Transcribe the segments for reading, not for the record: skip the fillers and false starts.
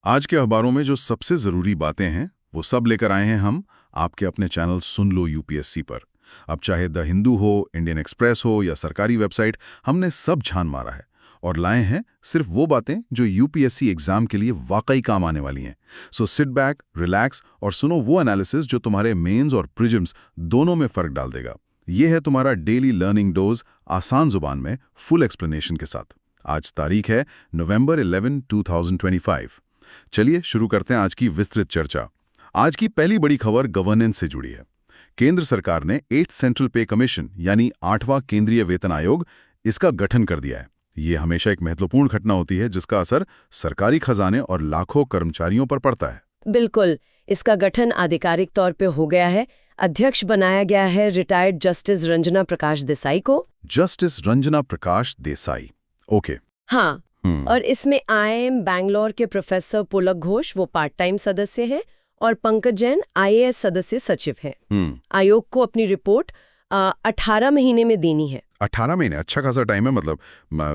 आज के अखबारों में जो सबसे जरूरी बातें हैं वो सब लेकर आए हैं हम आपके अपने चैनल सुन लो यूपीएससी पर। अब चाहे द हिंदू हो, इंडियन एक्सप्रेस हो या सरकारी वेबसाइट, हमने सब छान मारा है और लाए हैं सिर्फ वो बातें जो यूपीएससी एग्जाम के लिए वाकई काम आने वाली हैं। सो सिट बैक, रिलैक्स और सुनो वो एनालिसिस जो तुम्हारे मेंस और प्रीलिम्स दोनों में फर्क डाल देगा। ये है तुम्हारा डेली लर्निंग डोज, आसान जुबान में, फुल एक्सप्लेनेशन के साथ। आज तारीख है नवंबर 11, 2025। चलिए शुरू करते हैं आज की विस्तृत चर्चा। आज की पहली बड़ी खबर गवर्नेंस से जुड़ी है। केंद्र सरकार ने 8th सेंट्रल पे कमीशन यानी 8वां केंद्रीय वेतन आयोग, इसका गठन कर दिया है। ये हमेशा एक महत्वपूर्ण घटना होती है जिसका असर सरकारी खजाने और लाखों कर्मचारियों पर पड़ता है। बिल्कुल, इसका गठन आधिकारिक तौर पे हो गया है। अध्यक्ष बनाया गया है रिटायर्ड जस्टिस रंजना प्रकाश देसाई को। Justice Ranjana Prakash Desai, okay. हाँ, और इसमें आईआईएम बैंगलोर के प्रोफेसर पुलक घोष वो पार्ट टाइम सदस्य हैं और पंकज जैन आईएएस सदस्य सचिव हैं। आयोग को अपनी रिपोर्ट 18 महीने में देनी है। 18 महीने, अच्छा खासा टाइम है, मतलब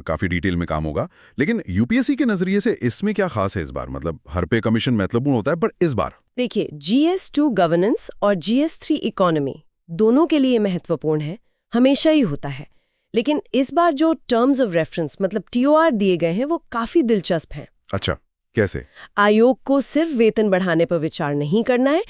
काफी डिटेल में काम होगा। लेकिन यूपीएससी के नजरिए से इसमें क्या खास है इस बार? मतलब हर पे कमीशन महत्वपूर्ण होता है, पर इस बार देखिए, GS2 गवर्नेंस और GS3 इकोनॉमी दोनों के लिए महत्वपूर्ण है, हमेशा ही होता है। लेकिन इस बार जो टर्म्स ऑफ रेफरेंस मतलब TOR दिए गए हैं वो काफी दिलचस्प हैं। अच्छा, कैसे? आयोग को सिर्फ वेतन बढ़ाने पर विचार नहीं करना है।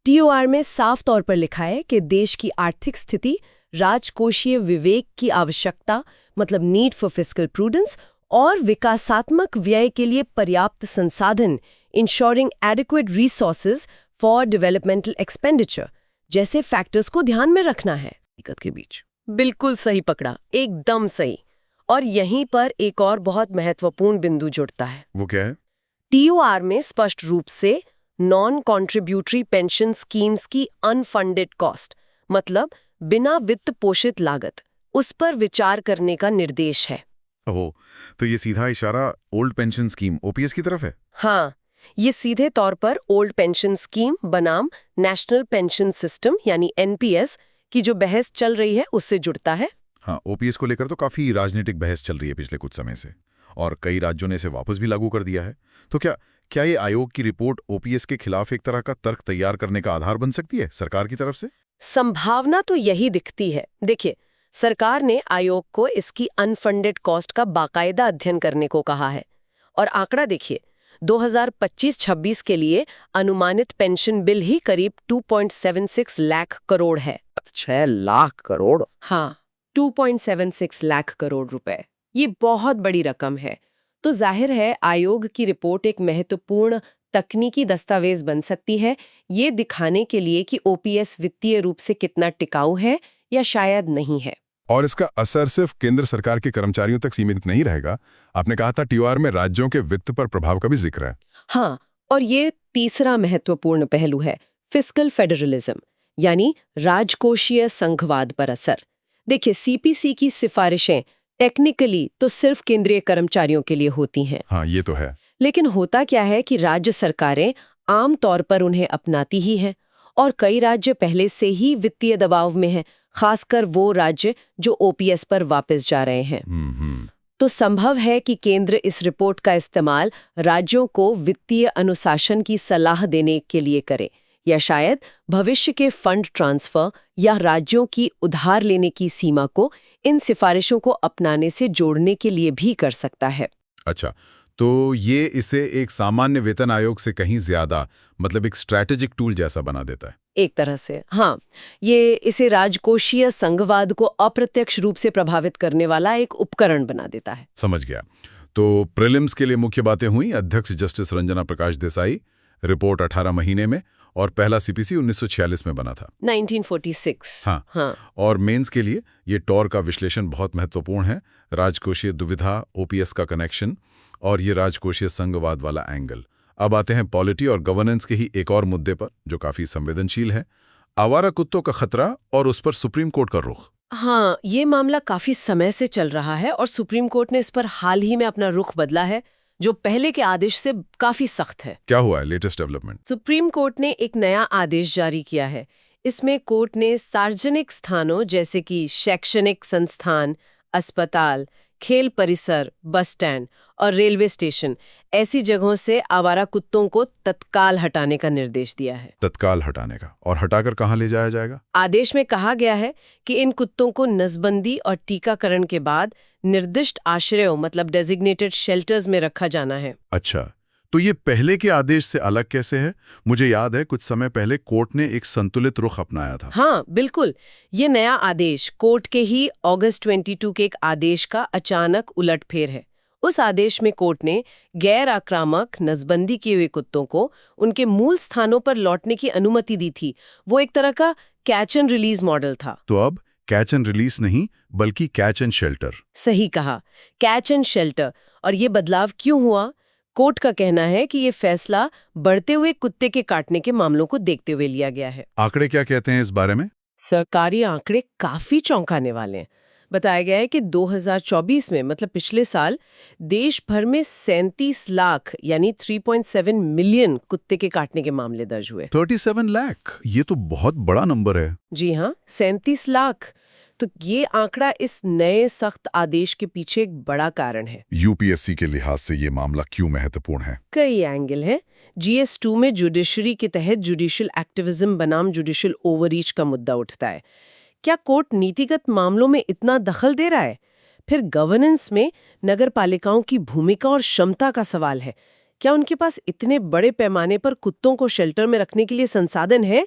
TOR में साफ तौर पर लिखा है कि देश की आर्थिक स्थिति, राजकोषीय विवेक की आवश्यकता मतलब नीड फॉर फिस्कल प्रूडेंस और विकासात्मक व्यय के लिए पर्याप्त संसाधन, ensuring adequate resources for developmental expenditure जैसे फैक्टर्स को ध्यान में रखना है। दिक्कत के बीच बिल्कुल सही पकड़ा, एकदम सही। और यहीं पर एक और बहुत महत्वपूर्ण बिंदु जुड़ता है। वो क्या है? TOR में स्पष्ट रूप से नॉन कॉन्ट्रीब्यूटरी पेंशन स्कीम्स की अनफंडेड कॉस्ट मतलब बिना वित्त पोषित लागत, उस पर विचार करने का निर्देश है। ओह, तो ये सीधा इशारा ओल्ड पेंशन स्कीम OPS की तरफ है? हाँ, ये सीधे तौर पर ओल्ड पेंशन स्कीम बनाम नेशनल पेंशन सिस्टम यानी NPS की जो बहस चल रही है उससे जुड़ता है। हाँ, OPS को लेकर तो काफी राजनीतिक बहस चल रही है पिछले कुछ समय से, और कई राज्यों ने इसे वापस भी लागू कर दिया है। तो क्या ये आयोग की रिपोर्ट OPS के खिलाफ एक तरह का तर्क तैयार करने का आधार बन सकती है सरकार की तरफ से? संभावना तो यही दिखती है। देखिए, सरकार ने आयोग को इसकी अनफंडेड कॉस्ट का बाकायदा अध्ययन करने को कहा है। और आंकड़ा देखिए, 2025-26 के लिए अनुमानित पेंशन बिल ही करीब 2.76 लाख करोड़ है। 6 लाख करोड़? हाँ, 2.76 लाख करोड़ रुपए, ये बहुत बड़ी रकम है। तो जाहिर है आयोग की रिपोर्ट एक महत्वपूर्ण तकनीकी दस्तावेज बन सकती है, ये दिखाने के लिए कि OPS वित्तीय रूप से कितना टिकाऊ है या शायद नहीं है। और इसका असर सिर्फ केंद्र सरकार के कर्मचारियों तक सीमित नहीं रहेगा। आपने कहा था TOR में राज्यों के वित्त पर प्रभाव का भी जिक्र है। हाँ, और ये तीसरा महत्वपूर्ण पहलू है, फिस्कल फेडरलिज्म यानी राजकोषीय संघवाद पर असर। देखिए, CPC की सिफारिशें टेक्निकली तो सिर्फ केंद्रीय कर्मचारियों के लिए होती हैं। हाँ, ये तो है। लेकिन होता क्या है कि राज्य सरकारें आम तौर पर उन्हें अपनाती ही हैं और कई राज्य पहले से ही वित्तीय दबाव में हैं, खासकर वो राज्य जो OPS पर वापस जा रहे हैं। तो संभव है कि केंद्र इस रिपोर्ट का इस्तेमाल राज्यों को वित्तीय अनुशासन की सलाह देने के लिए करे, या शायद भविष्य के फंड ट्रांसफर या राज्यों की उधार लेने की सीमा को इन सिफारिशों को अपनाने से जोड़ने के लिए भी कर सकता है। अच्छा, तो ये इसे एक सामान्य वेतन आयोग से कहीं ज्यादा, मतलब एक स्ट्रैटेजिक टूल जैसा बना देता है। एक तरह से हाँ, ये इसे राजकोषीय संघवाद को अप्रत्यक्ष रूप से प्रभावित करने वाला एक उपकरण बना देता है। समझ गया। तो प्रीलिम्स के लिए मुख्य बातें हुई, अध्यक्ष जस्टिस रंजना प्रकाश देसाई, रिपोर्ट 18 महीने में, और पहला CPC 1946 में बना था, 1946। हाँ। और मेंस के लिए ये TOR का विश्लेषण बहुत महत्वपूर्ण है, राजकोषीय दुविधा, OPS का कनेक्शन और ये राजकोषीय संघवाद वाला एंगल। अब आते हैं पॉलिटी और गवर्नेंस के ही एक और मुद्दे पर जो काफी संवेदनशील है, आवारा कुत्तों का खतरा और उस पर सुप्रीम कोर्ट का रुख। हाँ, ये मामला काफी समय से चल रहा है और सुप्रीम कोर्ट ने इस पर हाल ही में अपना रुख बदला है, जो पहले के आदेश से काफी सख्त है। क्या हुआ है लेटेस्ट डेवलपमेंट? सुप्रीम कोर्ट ने एक नया आदेश जारी किया है। इसमें कोर्ट ने सार्वजनिक स्थानों जैसे कि शैक्षणिक संस्थान, अस्पताल खेल परिसर, बस स्टैंड और रेलवे स्टेशन ऐसी जगहों से आवारा कुत्तों को तत्काल हटाने का निर्देश दिया है। तत्काल हटाने का, और हटाकर कहाँ ले जाया जाएगा? आदेश में कहा गया है कि इन कुत्तों को नसबंदी और टीकाकरण के बाद निर्दिष्ट आश्रयों मतलब डेजिग्नेटेड शेल्टर्स में रखा जाना है। अच्छा, तो ये पहले के आदेश से अलग कैसे है? मुझे याद है कुछ समय पहले कोर्ट ने एक संतुलित रुख अपनाया था। हाँ बिल्कुल, ये नया आदेश कोर्ट के ही अगस्त 22 के एक आदेश का अचानक उलटफेर है। उस आदेश में कोर्ट ने गैर आक्रामक नसबंदी किए हुए कुत्तों को उनके मूल स्थानों पर लौटने की अनुमति दी थी। वो एक तरह का कैच एंड रिलीज मॉडल था। तो अब कैच एंड रिलीज नहीं, बल्कि कैच एंड शेल्टर। सही कहा, कैच एंड शेल्टर। और ये बदलाव क्यों हुआ? कोर्ट का कहना है कि ये फैसला बढ़ते हुए कुत्ते के काटने के मामलों को देखते हुए लिया गया है। आंकड़े क्या कहते हैं इस बारे में? सरकारी आंकड़े काफी चौंकाने वाले हैं। बताया गया है कि 2024 में मतलब पिछले साल देश भर में 37 लाख यानी 3.7 मिलियन कुत्ते के काटने के मामले दर्ज हुए। 37 लाख, ये तो बहुत बड़ा नंबर है। जी हाँ, 37 लाख। तो ये आंकड़ा इस नए सख्त आदेश के पीछे एक बड़ा कारण है। यूपीएससी के लिहाज से ये मामला क्यों महत्वपूर्ण है? कई एंगल हैं। GS2 में जुडिशरी के तहत जुडिशियल एक्टिविज्म बनाम जुडिशियल ओवररीच का मुद्दा उठता है। क्या कोर्ट नीतिगत मामलों में इतना दखल दे रहा है? फिर गवर्नेंस में नगरपालिकाओं की भूमिका और क्षमता का सवाल है। क्या उनके पास इतने बड़े पैमाने पर कुत्तों को शेल्टर में रखने के लिए संसाधन है?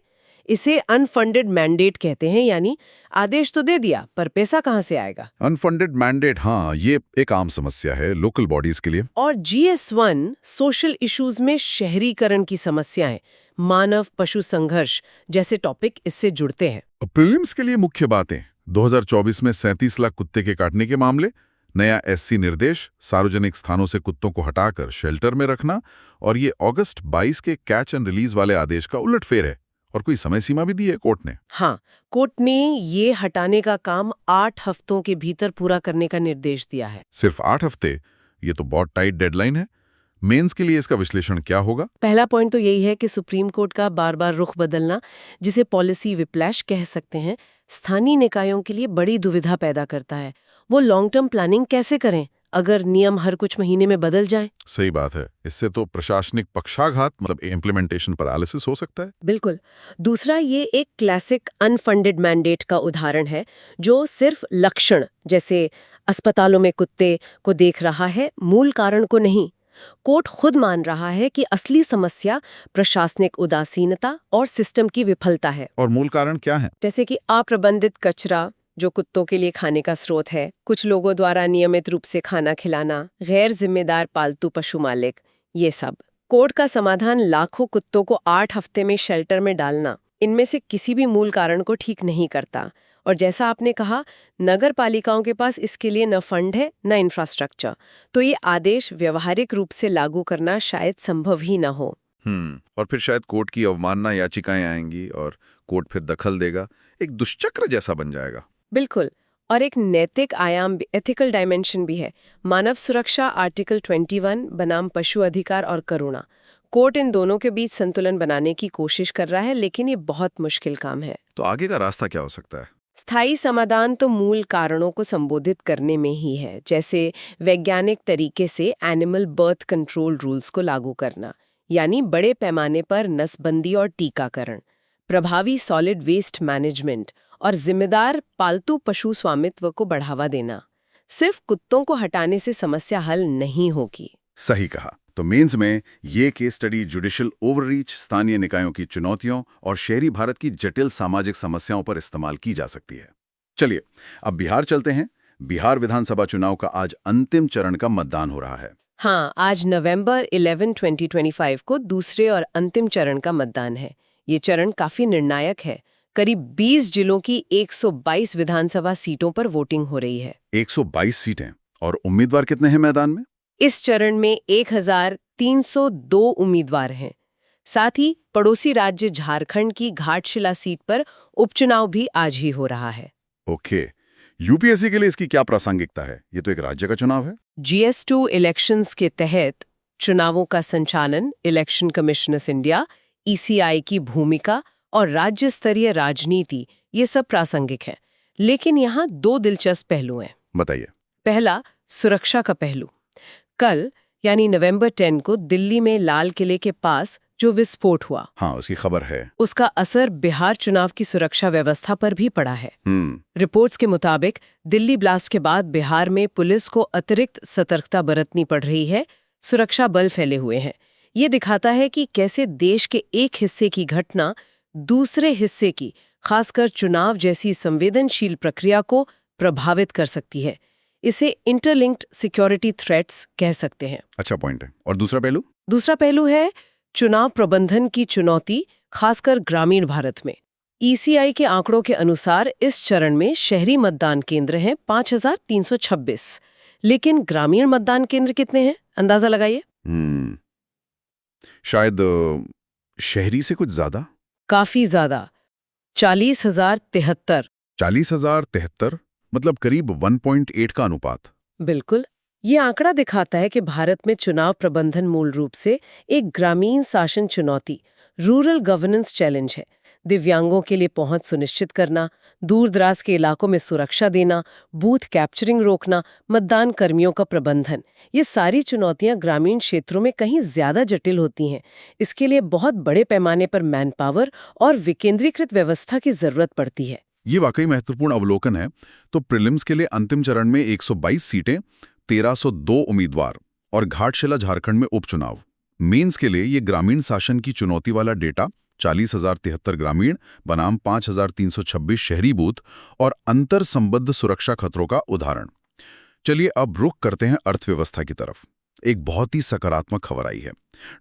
इसे अनफंडेड मैंडेट कहते हैं, यानी आदेश तो दे दिया पर पैसा कहां से आएगा? अनफंडेड मैंडेट, हाँ, ये एक आम समस्या है लोकल बॉडीज के लिए। और GS1 सोशल इश्यूज में शहरीकरण की समस्याएं, मानव पशु संघर्ष जैसे टॉपिक इससे जुड़ते हैं। प्रीलिम्स के लिए मुख्य बातें: 2024 में 37 लाख कुत्ते के काटने के मामले, नया SC निर्देश सार्वजनिक स्थानों से कुत्तों को हटाकर शेल्टर में रखना, और ये अगस्त 22 के कैच एंड रिलीज वाले आदेश का उलटफेर है। और कोई समय सीमा भी दी है कोर्ट ने। हाँ, कोर्ट ने ये हटाने का काम 8 हफ्तों के भीतर पूरा करने का निर्देश दिया है। सिर्फ 8 हफ्ते? ये तो बहुत टाइट डेडलाइन है। मेंस के लिए इसका विश्लेषण क्या होगा? पहला पॉइंट तो यही है कि सुप्रीम कोर्ट का बार बार रुख बदलना, जिसे पॉलिसी विप्लैश कह सकते हैं, स्थानीय निकायों के लिए बड़ी दुविधा पैदा करता है। वो लॉन्ग टर्म प्लानिंग कैसे करें अगर नियम हर कुछ महीने में बदल जाए? सही बात है। इससे तो प्रशासनिक पक्षाघात मतलब इम्प्लीमेंटेशन पैरालिसिस हो सकता है। बिल्कुल। दूसरा, ये एक क्लासिक अनफंडेड मैंडेट का उदाहरण है जो सिर्फ लक्षण जैसे अस्पतालों में कुत्ते को देख रहा है, मूल कारण को नहीं। कोर्ट खुद मान रहा है कि असली समस्या प्रशासनिक उदासीनता और सिस्टम की विफलता है। और मूल कारण क्या है? जैसे कि अप्रबंधित कचरा जो कुत्तों के लिए खाने का स्रोत है, कुछ लोगों द्वारा नियमित रूप से खाना खिलाना, गैर जिम्मेदार पालतू पशु मालिक, ये सब। कोर्ट का समाधान लाखों कुत्तों को 8 हफ्ते में शेल्टर में डालना इनमें से किसी भी मूल कारण को ठीक नहीं करता। और जैसा आपने कहा, नगर पालिकाओं के पास इसके लिए न फंड है न इंफ्रास्ट्रक्चर, तो ये आदेश व्यवहारिक रूप से लागू करना शायद संभव ही न हो। और फिर शायद कोर्ट की अवमानना याचिकाएं आएंगी और कोर्ट फिर दखल देगा। एक दुष्चक्र जैसा बन जाएगा। बिल्कुल। और एक नैतिक आयाम, एथिकल डायमेंशन भी है। मानव सुरक्षा आर्टिकल 21 बनाम पशु अधिकार और करुणा। कोर्ट इन दोनों के बीच संतुलन बनाने की कोशिश कर रहा है, लेकिन ये बहुत मुश्किल काम है। तो आगे का रास्ता क्या हो सकता है? स्थायी समाधान तो मूल कारणों को संबोधित करने में ही है, जैसे वैज्ञानिक तरीके से एनिमल बर्थ कंट्रोल रूल्स को लागू करना, यानी बड़े पैमाने पर नसबंदी और टीकाकरण, प्रभावी सॉलिड वेस्ट मैनेजमेंट और जिम्मेदार पालतू पशु स्वामित्व को बढ़ावा देना। सिर्फ कुत्तों को हटाने से समस्या हल नहीं होगी। सही कहा। तो मेंस में ये केस स्टडी जुडिशियल ओवररीच, स्थानीय निकायों की चुनौतियों और शहरी भारत की जटिल सामाजिक समस्याओं पर इस्तेमाल की जा सकती है। चलिए अब बिहार चलते हैं। बिहार विधानसभा चुनाव का आज अंतिम चरण का मतदान हो रहा है। हाँ, आज नवंबर 11, 2025 को दूसरे और अंतिम चरण का मतदान है। ये चरण काफी निर्णायक है। करीब 20 जिलों की 122 विधानसभा सीटों पर वोटिंग हो रही है। 122 सीटें, और उम्मीदवार कितने हैं मैदान में? इस चरण में 1302 उम्मीदवार हैं। साथ ही पड़ोसी राज्य झारखंड की घाटशिला सीट पर उपचुनाव भी आज ही हो रहा है। ओके, यूपीएससी के लिए इसकी क्या प्रासंगिकता है? ये तो एक राज्य का चुनाव है। GS2 इलेक्शंस के तहत चुनावों का संचालन election commission of India, ECI की भूमिका और राज्य स्तरीय राजनीति, ये सब प्रासंगिक है। लेकिन यहाँ 2 दिलचस्प पहलू हैं। बताइए। पहला, सुरक्षा का पहलू। कल यानी नवंबर 10 को दिल्ली में लाल किले के पास जो विस्फोट हुआ, हाँ, उसकी खबर है। उसका असर बिहार चुनाव की सुरक्षा व्यवस्था पर भी पड़ा है। रिपोर्ट्स के मुताबिक दिल्ली ब्लास्ट के बाद बिहार में पुलिस को अतिरिक्त सतर्कता बरतनी पड़ रही है, सुरक्षा बल फैले हुए हैं। ये दिखाता है कि कैसे देश के एक हिस्से की घटना दूसरे हिस्से की, खासकर चुनाव जैसी संवेदनशील प्रक्रिया को प्रभावित कर सकती है। इसे इंटरलिंक्ड सिक्योरिटी थ्रेट्स कह सकते हैं। अच्छा पॉइंट है। और दूसरा पहलू? दूसरा पहलू है चुनाव प्रबंधन की चुनौती, खासकर ग्रामीण भारत में। ईसीआई के आंकड़ों के अनुसार इस चरण में शहरी मतदान केंद्र हैं 5326, लेकिन ग्रामीण मतदान केंद्र कितने हैं, अंदाजा लगाइए। शायद शहरी से कुछ ज्यादा। काफी ज्यादा, 40,073। 40,073, मतलब करीब 1.8 का अनुपात। बिल्कुल। ये आंकड़ा दिखाता है कि भारत में चुनाव प्रबंधन मूल रूप से एक ग्रामीण शासन चुनौती, रूरल गवर्नेंस चैलेंज है। दिव्यांगों के लिए पहुंच सुनिश्चित करना, दूर दराज के इलाकों में सुरक्षा देना, बूथ कैप्चरिंग रोकना, मतदान कर्मियों का प्रबंधन, ये सारी चुनौतियां ग्रामीण क्षेत्रों में कहीं ज्यादा जटिल होती हैं। इसके लिए बहुत बड़े पैमाने पर मैन पावर और विकेंद्रीकृत व्यवस्था की जरूरत पड़ती है। ये वाकई महत्वपूर्ण अवलोकन है। तो प्रीलिम्स के लिए अंतिम चरण में 122 सीटें, 1302 उम्मीदवार और घाटशिला झारखंड में उपचुनाव। मेंस के लिए ये ग्रामीण शासन की चुनौती वाला डेटा, 40,073 ग्रामीण बनाम 5,326 शहरी बूथ और अंतर संबद्ध सुरक्षा खतरों का उदाहरण। चलिए अब रुख करते हैं अर्थव्यवस्था की तरफ। एक बहुत ही सकारात्मक खबर आई है।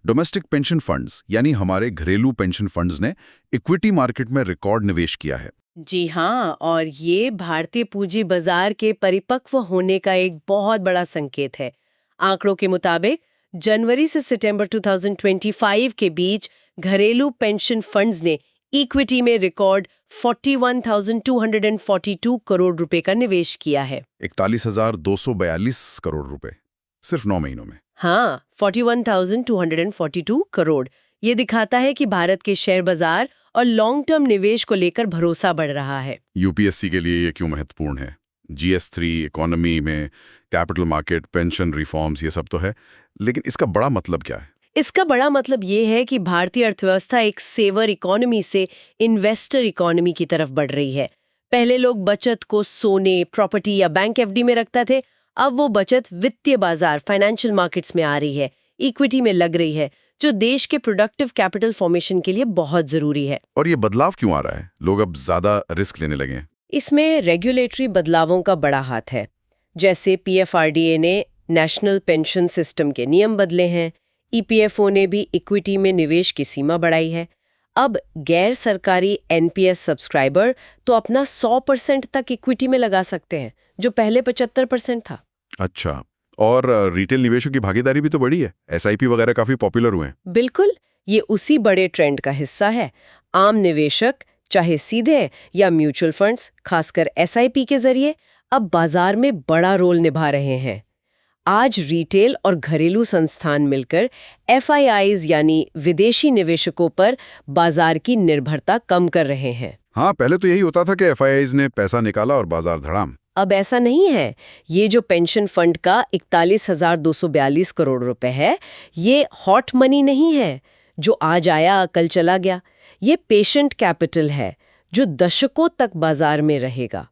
डोमेस्टिक पेंशन फंड्स यानी हमारे घरेलू पेंशन फंड्स ने इक्विटी मार्केट में रिकॉर्ड निवेश किया है। जी हाँ, और ये भारतीय पूंजी बाजार के परिपक्व होने का एक बहुत बड़ा संकेत है। आंकड़ों के मुताबिक जनवरी से सितंबर 2025 के बीच घरेलू पेंशन फंड्स ने इक्विटी में रिकॉर्ड 41,242 करोड़ रुपए का निवेश किया है। 41,242 करोड़ रुपए सिर्फ 9 महीनों में। हाँ, 41,242 करोड़। ये दिखाता है कि भारत के शेयर बाजार और लॉन्ग टर्म निवेश को लेकर भरोसा बढ़ रहा है। यूपीएससी के लिए ये क्यों महत्वपूर्ण है? GS3 इकोनॉमी में कैपिटल मार्केट, पेंशन रिफॉर्म्स, ये सब तो है, लेकिन इसका बड़ा मतलब क्या है? इसका बड़ा मतलब ये है कि भारतीय अर्थव्यवस्था एक सेवर इकोनॉमी से इन्वेस्टर इकोनॉमी की तरफ बढ़ रही है। पहले लोग बचत को सोने, प्रॉपर्टी या बैंक एफडी में रखते थे। अब वो बचत वित्तीय बाजार, फाइनेंशियल मार्केट्स में आ रही है, इक्विटी में लग रही है, जो देश के प्रोडक्टिव कैपिटल फॉर्मेशन के लिए बहुत जरूरी है। और ये बदलाव क्यों आ रहा है? लोग अब ज्यादा रिस्क लेने लगे हैं। इसमें रेगुलेटरी बदलावों का बड़ा हाथ है। जैसे PFRDA ने नेशनल पेंशन सिस्टम के नियम बदले हैं, EPFO ने भी इक्विटी में निवेश की सीमा बढ़ाई है। अब गैर सरकारी NPS सब्सक्राइबर तो अपना 100% तक इक्विटी में लगा सकते हैं, जो पहले 75% था। अच्छा, और रिटेल निवेशों की भागीदारी भी तो बढ़ी है। SIP वगैरह काफी पॉपुलर हुए हैं। बिल्कुल, ये उसी बड़े ट्रेंड का हिस्सा है। आम निवेशक, चाहे सीधे या म्यूचुअल फंड्स, खासकर SIP के जरिए अब बाजार में बड़ा रोल निभा रहे हैं। आज रिटेल और घरेलू संस्थान मिलकर FIIs यानी विदेशी निवेशकों पर बाजार की निर्भरता कम कर रहे हैं। हाँ, पहले तो यही होता था कि FIIs ने पैसा निकाला और बाजार धड़ाम। अब ऐसा नहीं है। ये जो पेंशन फंड का 41,242 करोड़ रुपए है, ये हॉट मनी नहीं है जो आज आया कल चला गया। ये पेशेंट कैपिटल है जो दशकों तक बाजार में रहेगा।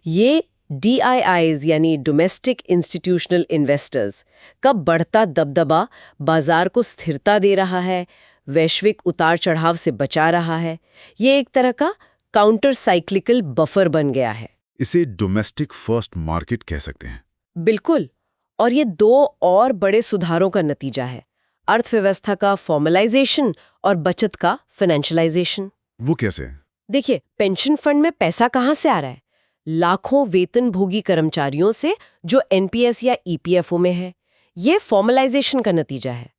ये DIIs यानी डोमेस्टिक इंस्टीट्यूशनल इन्वेस्टर्स का बढ़ता दबदबा बाजार को स्थिरता दे रहा है, वैश्विक उतार चढ़ाव से बचा रहा है। ये एक तरह का काउंटर साइक्लिकल बफर बन गया है। इसे डोमेस्टिक फर्स्ट मार्केट कह सकते हैं। बिल्कुल, और ये दो और बड़े सुधारों का नतीजा है, अर्थव्यवस्था का फॉर्मलाइजेशन और बचत का फाइनेंशियलाइजेशन। वो कैसे? देखिए, पेंशन फंड में पैसा कहाँ से आ रहा है? लाखों वेतनभोगी कर्मचारियों से जो NPS या EPFO में है। ये फॉर्मलाइजेशन का नतीजा है।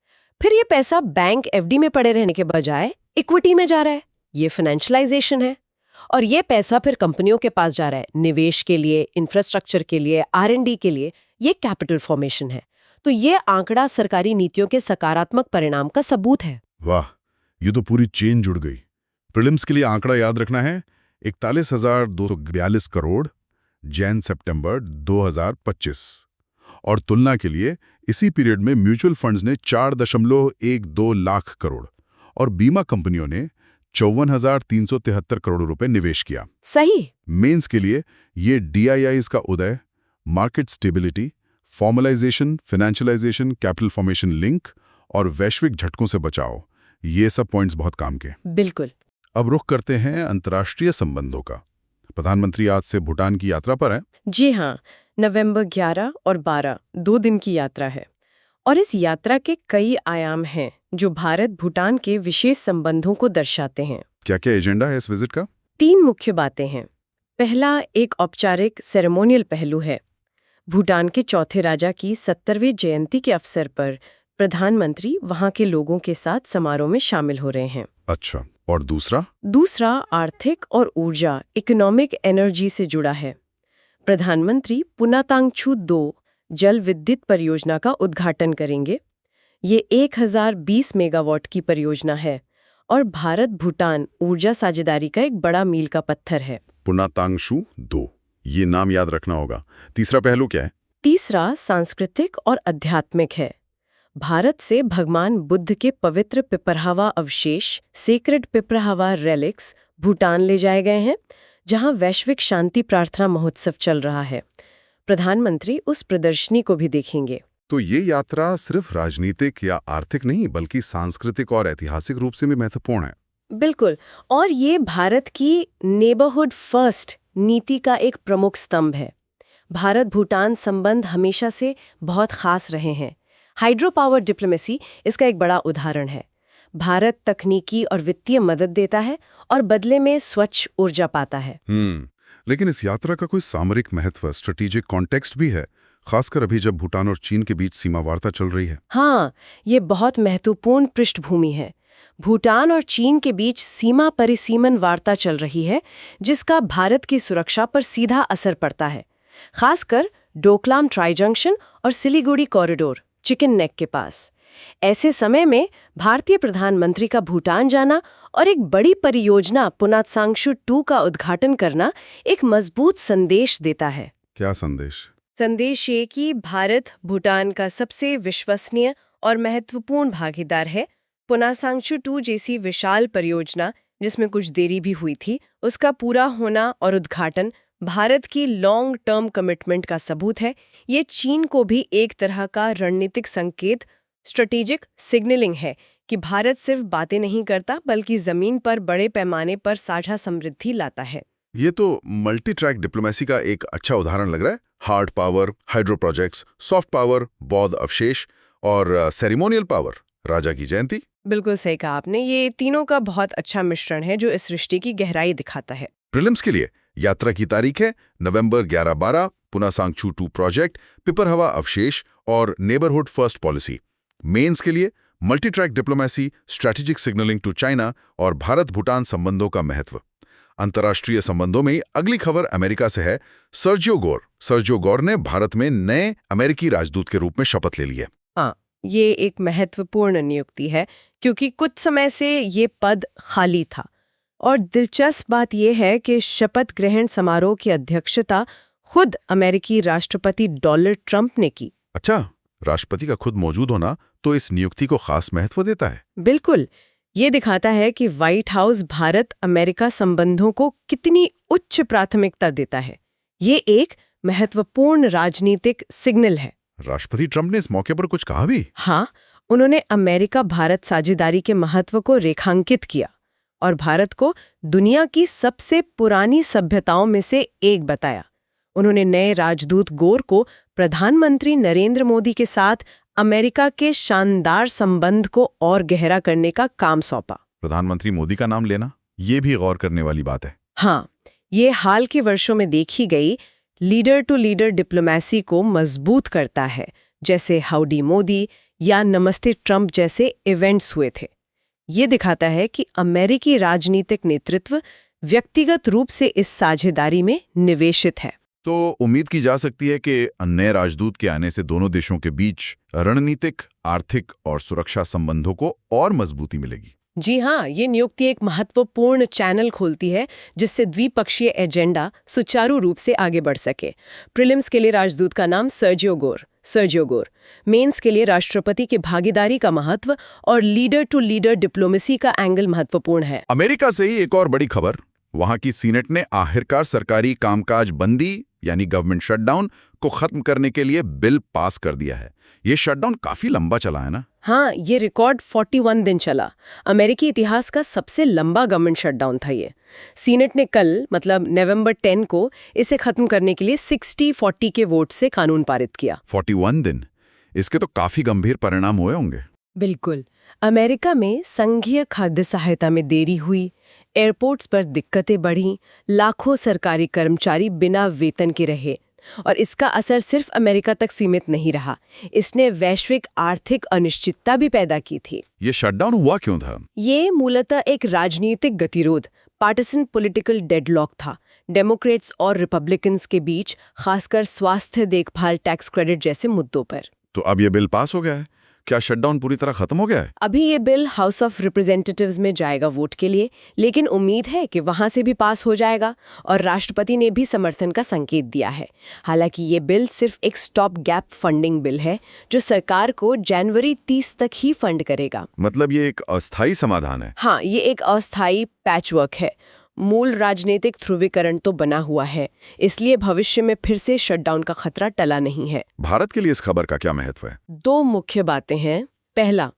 फिर ये पैसा बैंक FD में पड़े रहने के बजाय इक्विटी में जा रहा है। ये फाइनेंशियलाइजेशन है। और ये पैसा फिर कंपनियों के पास जा रहा है, निवेश के लिए, इंफ्रास्ट्रक्चर के लिए, R&D के लिए। ये कैपिटल फॉर्मेशन है। तो ये आंकड़ा सरकारी नीतियों के सकारात्मक परिणाम का सबूत है। वाह, ये तो पूरी चेन जुड़ गई। प्रीलिम्स के लिए आंकड़ा याद रखना है, 41,242 करोड़, जैन सितंबर 2025। और तुलना के लिए इसी पीरियड में म्यूचुअल फंड्स ने 4.12 लाख करोड़ और बीमा कंपनियों ने 54,373 करोड़ रुपए निवेश किया। सही। मेंस के लिए ये DIIs का उदय, market stability, formalisation, financialisation, capital formation link और वैश्विक झटकों से बचाव, ये सब पॉइंट्स बहुत काम के। बिल्कुल। अब रुख करते हैं अंतर्राष्ट्रीय संबंधों का। प्रधानमंत्री आज से भूटान की यात्रा पर हैं। जी हाँ, नवंबर 11 और 12 2 दिन की यात्रा है और इस यात्रा के कई आयाम हैं जो भारत भूटान के विशेष संबंधों को दर्शाते हैं। क्या क्या एजेंडा है इस विजिट का? 3 मुख्य बातें हैं। पहला एक औपचारिक सेरेमोनियल पहलू है। भूटान के चौथे राजा की 70वीं जयंती के अवसर पर प्रधानमंत्री वहां के लोगों के साथ समारोह में शामिल हो रहे हैं। अच्छा, और दूसरा? दूसरा आर्थिक और ऊर्जा, इकोनॉमिक एनर्जी से जुड़ा है। प्रधानमंत्री पुनातांगछू 2 जल विद्युत परियोजना का उद्घाटन करेंगे। ये 1020 मेगावाट की परियोजना है और भारत भूटान ऊर्जा साझेदारी का एक बड़ा मील का पत्थर है। पुनातांगछू 2, ये नाम याद रखना होगा। तीसरा पहलू क्या है? तीसरा सांस्कृतिक और आध्यात्मिक है। भारत से भगवान बुद्ध के पवित्र पिपरहवा अवशेष, सेक्रेड पिपरहवा रेलिक्स, भूटान ले जाए गए हैं, जहां वैश्विक शांति प्रार्थना महोत्सव चल रहा है। प्रधानमंत्री उस प्रदर्शनी को भी देखेंगे। तो ये यात्रा सिर्फ राजनीतिक या आर्थिक नहीं, बल्कि सांस्कृतिक और ऐतिहासिक रूप से भी महत्वपूर्ण है। बिल्कुल, और ये भारत की नेबरहुड फर्स्ट नीति का एक प्रमुख स्तंभ है। भारत भूटान संबंध हमेशा से बहुत खास रहे हैं। हाइड्रो पावर डिप्लोमेसी इसका एक बड़ा उदाहरण है। भारत तकनीकी और वित्तीय मदद देता है और बदले में स्वच्छ ऊर्जा पाता है। लेकिन इस यात्रा का कोई सामरिक महत्व, स्ट्रेटेजिक कॉन्टेक्स्ट भी है, खासकर अभी जब भूटान और चीन के बीच सीमा वार्ता चल रही है। हाँ, ये बहुत महत्वपूर्ण पृष्ठभूमि है। भूटान और चीन के बीच सीमा परिसीमन वार्ता चल रही है, जिसका भारत की सुरक्षा पर सीधा असर पड़ता है, खासकर डोकलाम ट्राई जंक्शन और सिलीगुड़ी कॉरिडोर, चिकन नेक के पास। ऐसे समय में भारतीय प्रधानमंत्री का भूटान जाना और एक बड़ी परियोजना पुनातांगछू 2 का उद्घाटन करना एक मजबूत संदेश देता है। क्या संदेश? संदेश ये कि भारत भूटान का सबसे विश्वसनीय और महत्वपूर्ण भागीदार है। पुनातांगछू 2 जैसी विशाल परियोजना, जिसमें कुछ देरी भी हुई थी, उसका पूरा होना और उद्घाटन भारत की लॉन्ग टर्म कमिटमेंट का सबूत है। ये चीन को भी एक तरह का रणनीतिक संकेत, स्ट्रेटेजिक सिग्नलिंग है कि भारत सिर्फ बातें नहीं करता, बल्कि जमीन पर बड़े पैमाने पर साझा समृद्धि लाता है। ये तो मल्टी ट्रैक डिप्लोमेसी का एक अच्छा उदाहरण लग रहा है। Hard power, hydro projects, soft power, बौद्ध अवशेष और सेरेमोनियल पावर, राजा की जयंती। बिल्कुल सही कहा आपने। ये तीनों का बहुत अच्छा मिश्रण है जो इस रिश्ते की गहराई दिखाता है। प्रीलिम्स के लिए यात्रा की तारीख है नवंबर 11-12, पुनातांगछू 2 प्रोजेक्ट, पिपरहवा अवशेष और नेबरहुड फर्स्ट पॉलिसी। मेंस के लिए multi track diplomacy, strategic signalling to China और भारत भूटान संबंधों का महत्व। अंतर्राष्ट्रीय संबंधों में अगली खबर अमेरिका से है। सर्जियो गोर ने भारत में नए अमेरिकी राजदूत के रूप में शपथ ले ली है। हाँ, ये एक महत्वपूर्ण नियुक्ति है क्योंकि कुछ समय से ये पद खाली था। और दिलचस्प बात यह है कि शपथ ग्रहण समारोह की अध्यक्षता खुद अमेरिकी राष्ट्रपति डोनाल्ड ट्रंप ने की। अच्छा, राष्ट्रपति का खुद मौजूद होना तो इस नियुक्ति को खास महत्व देता है। बिल्कुल, ये दिखाता है कि व्हाइट हाउस भारत अमेरिका संबंधों को कितनी उच्च प्राथमिकता देता है। ये एक महत्वपूर्ण राजनीतिक सिग्नल है। राष्ट्रपति ट्रंप ने इस मौके पर कुछ कहा भी? हाँ, उन्होंने अमेरिका भारत साझेदारी के महत्व को रेखांकित किया और भारत को दुनिया की सबसे पुरानी सभ्यताओं में से एक बताया। उन्होंने नए राजदूत गोर को प्रधानमंत्री नरेंद्र मोदी के साथ अमेरिका के शानदार संबंध को और गहरा करने का काम सौंपा। प्रधानमंत्री मोदी का नाम लेना, ये भी गौर करने वाली बात है। हाँ, ये हाल के वर्षों में देखी गई लीडर टू लीडर डिप्लोमेसी को मजबूत करता है, जैसे हाउडी मोदी या नमस्ते ट्रंप जैसे इवेंट्स हुए थे। ये दिखाता है कि अमेरिकी राजनीतिक नेतृत्व व्यक्तिगत रूप से इस साझेदारी में निवेशित है। तो उम्मीद की जा सकती है कि नए राजदूत के आने से दोनों देशों के बीच रणनीतिक, आर्थिक और सुरक्षा संबंधों को और मजबूती मिलेगी। जी हाँ, ये नियुक्ति एक महत्वपूर्ण चैनल खोलती है जिससे द्विपक्षीय एजेंडा सुचारू रूप से आगे बढ़ सके। प्रीलिम्स के लिए राजदूत का नाम Sergio Gor, Sergio Gor. Mains के लिए राष्ट्रपति की भागीदारी का महत्व और लीडर टू लीडर डिप्लोमेसी का एंगल महत्वपूर्ण है। अमेरिका से ही एक और बड़ी खबर, वहां की सीनेट ने आखिरकार सरकारी कामकाज बंदी यानी गवर्नमेंट शटडाउन को खत्म करने के लिए बिल पास कर दिया है। ये शटडाउन काफी लंबा चला है ना? हाँ, ये रिकॉर्ड 41 दिन चला। अमेरिकी इतिहास का सबसे लंबा गवर्नमेंट शटडाउन था ये। सीनेट ने कल मतलब नवंबर 10 को इसे खत्म करने के लिए 60-40 के वोट से कानून पारित किया। 41 दिन, इसके तो काफी गंभीर परिणाम हुए होंगे। बिल्कुल। अमेरिका में संघीय खाद्य सहायता में देरी हुई, एयरपोर्ट्स पर दिक्कतें बढ़ीं, लाखों सरकारी कर्मचारी बिना वेतन के रहे और इसका असर सिर्फ अमेरिका तक सीमित नहीं रहा, इसने वैश्विक आर्थिक अनिश्चितता भी पैदा की थी। ये शटडाउन हुआ क्यों था? ये मूलतः एक राजनीतिक गतिरोध, पार्टिसन पॉलिटिकल डेडलॉक था। डेमोक्रेट्स और रिपब्लिकन्स के बीच, खासकर स्वास्थ्य देखभाल टैक्स क्रेडिट जैसे मुद्दों पर। तो अब ये बिल पास हो गया है? क्या शटडाउन पूरी तरह खत्म हो गया है? अभी ये बिल हाउस ऑफ रिप्रेजेंटेटिव्स में जाएगा वोट के लिए, लेकिन उम्मीद है कि वहां से भी पास हो जाएगा और राष्ट्रपति ने भी समर्थन का संकेत दिया है। हालांकि ये बिल सिर्फ एक स्टॉप गैप फंडिंग बिल है जो सरकार को जनवरी 30 तक ही फंड करेगा। मतलब ये एक अस्थायी समाधान है? हाँ, ये एक अस्थायी पैचवर्क है। मूल राजनीतिक ध्रुवीकरण तो बना हुआ है, इसलिए भविष्य में फिर से शटडाउन का खतरा टला नहीं है। भारत के लिए इस खबर का क्या महत्व है? दो मुख्य बातें हैं। पहला,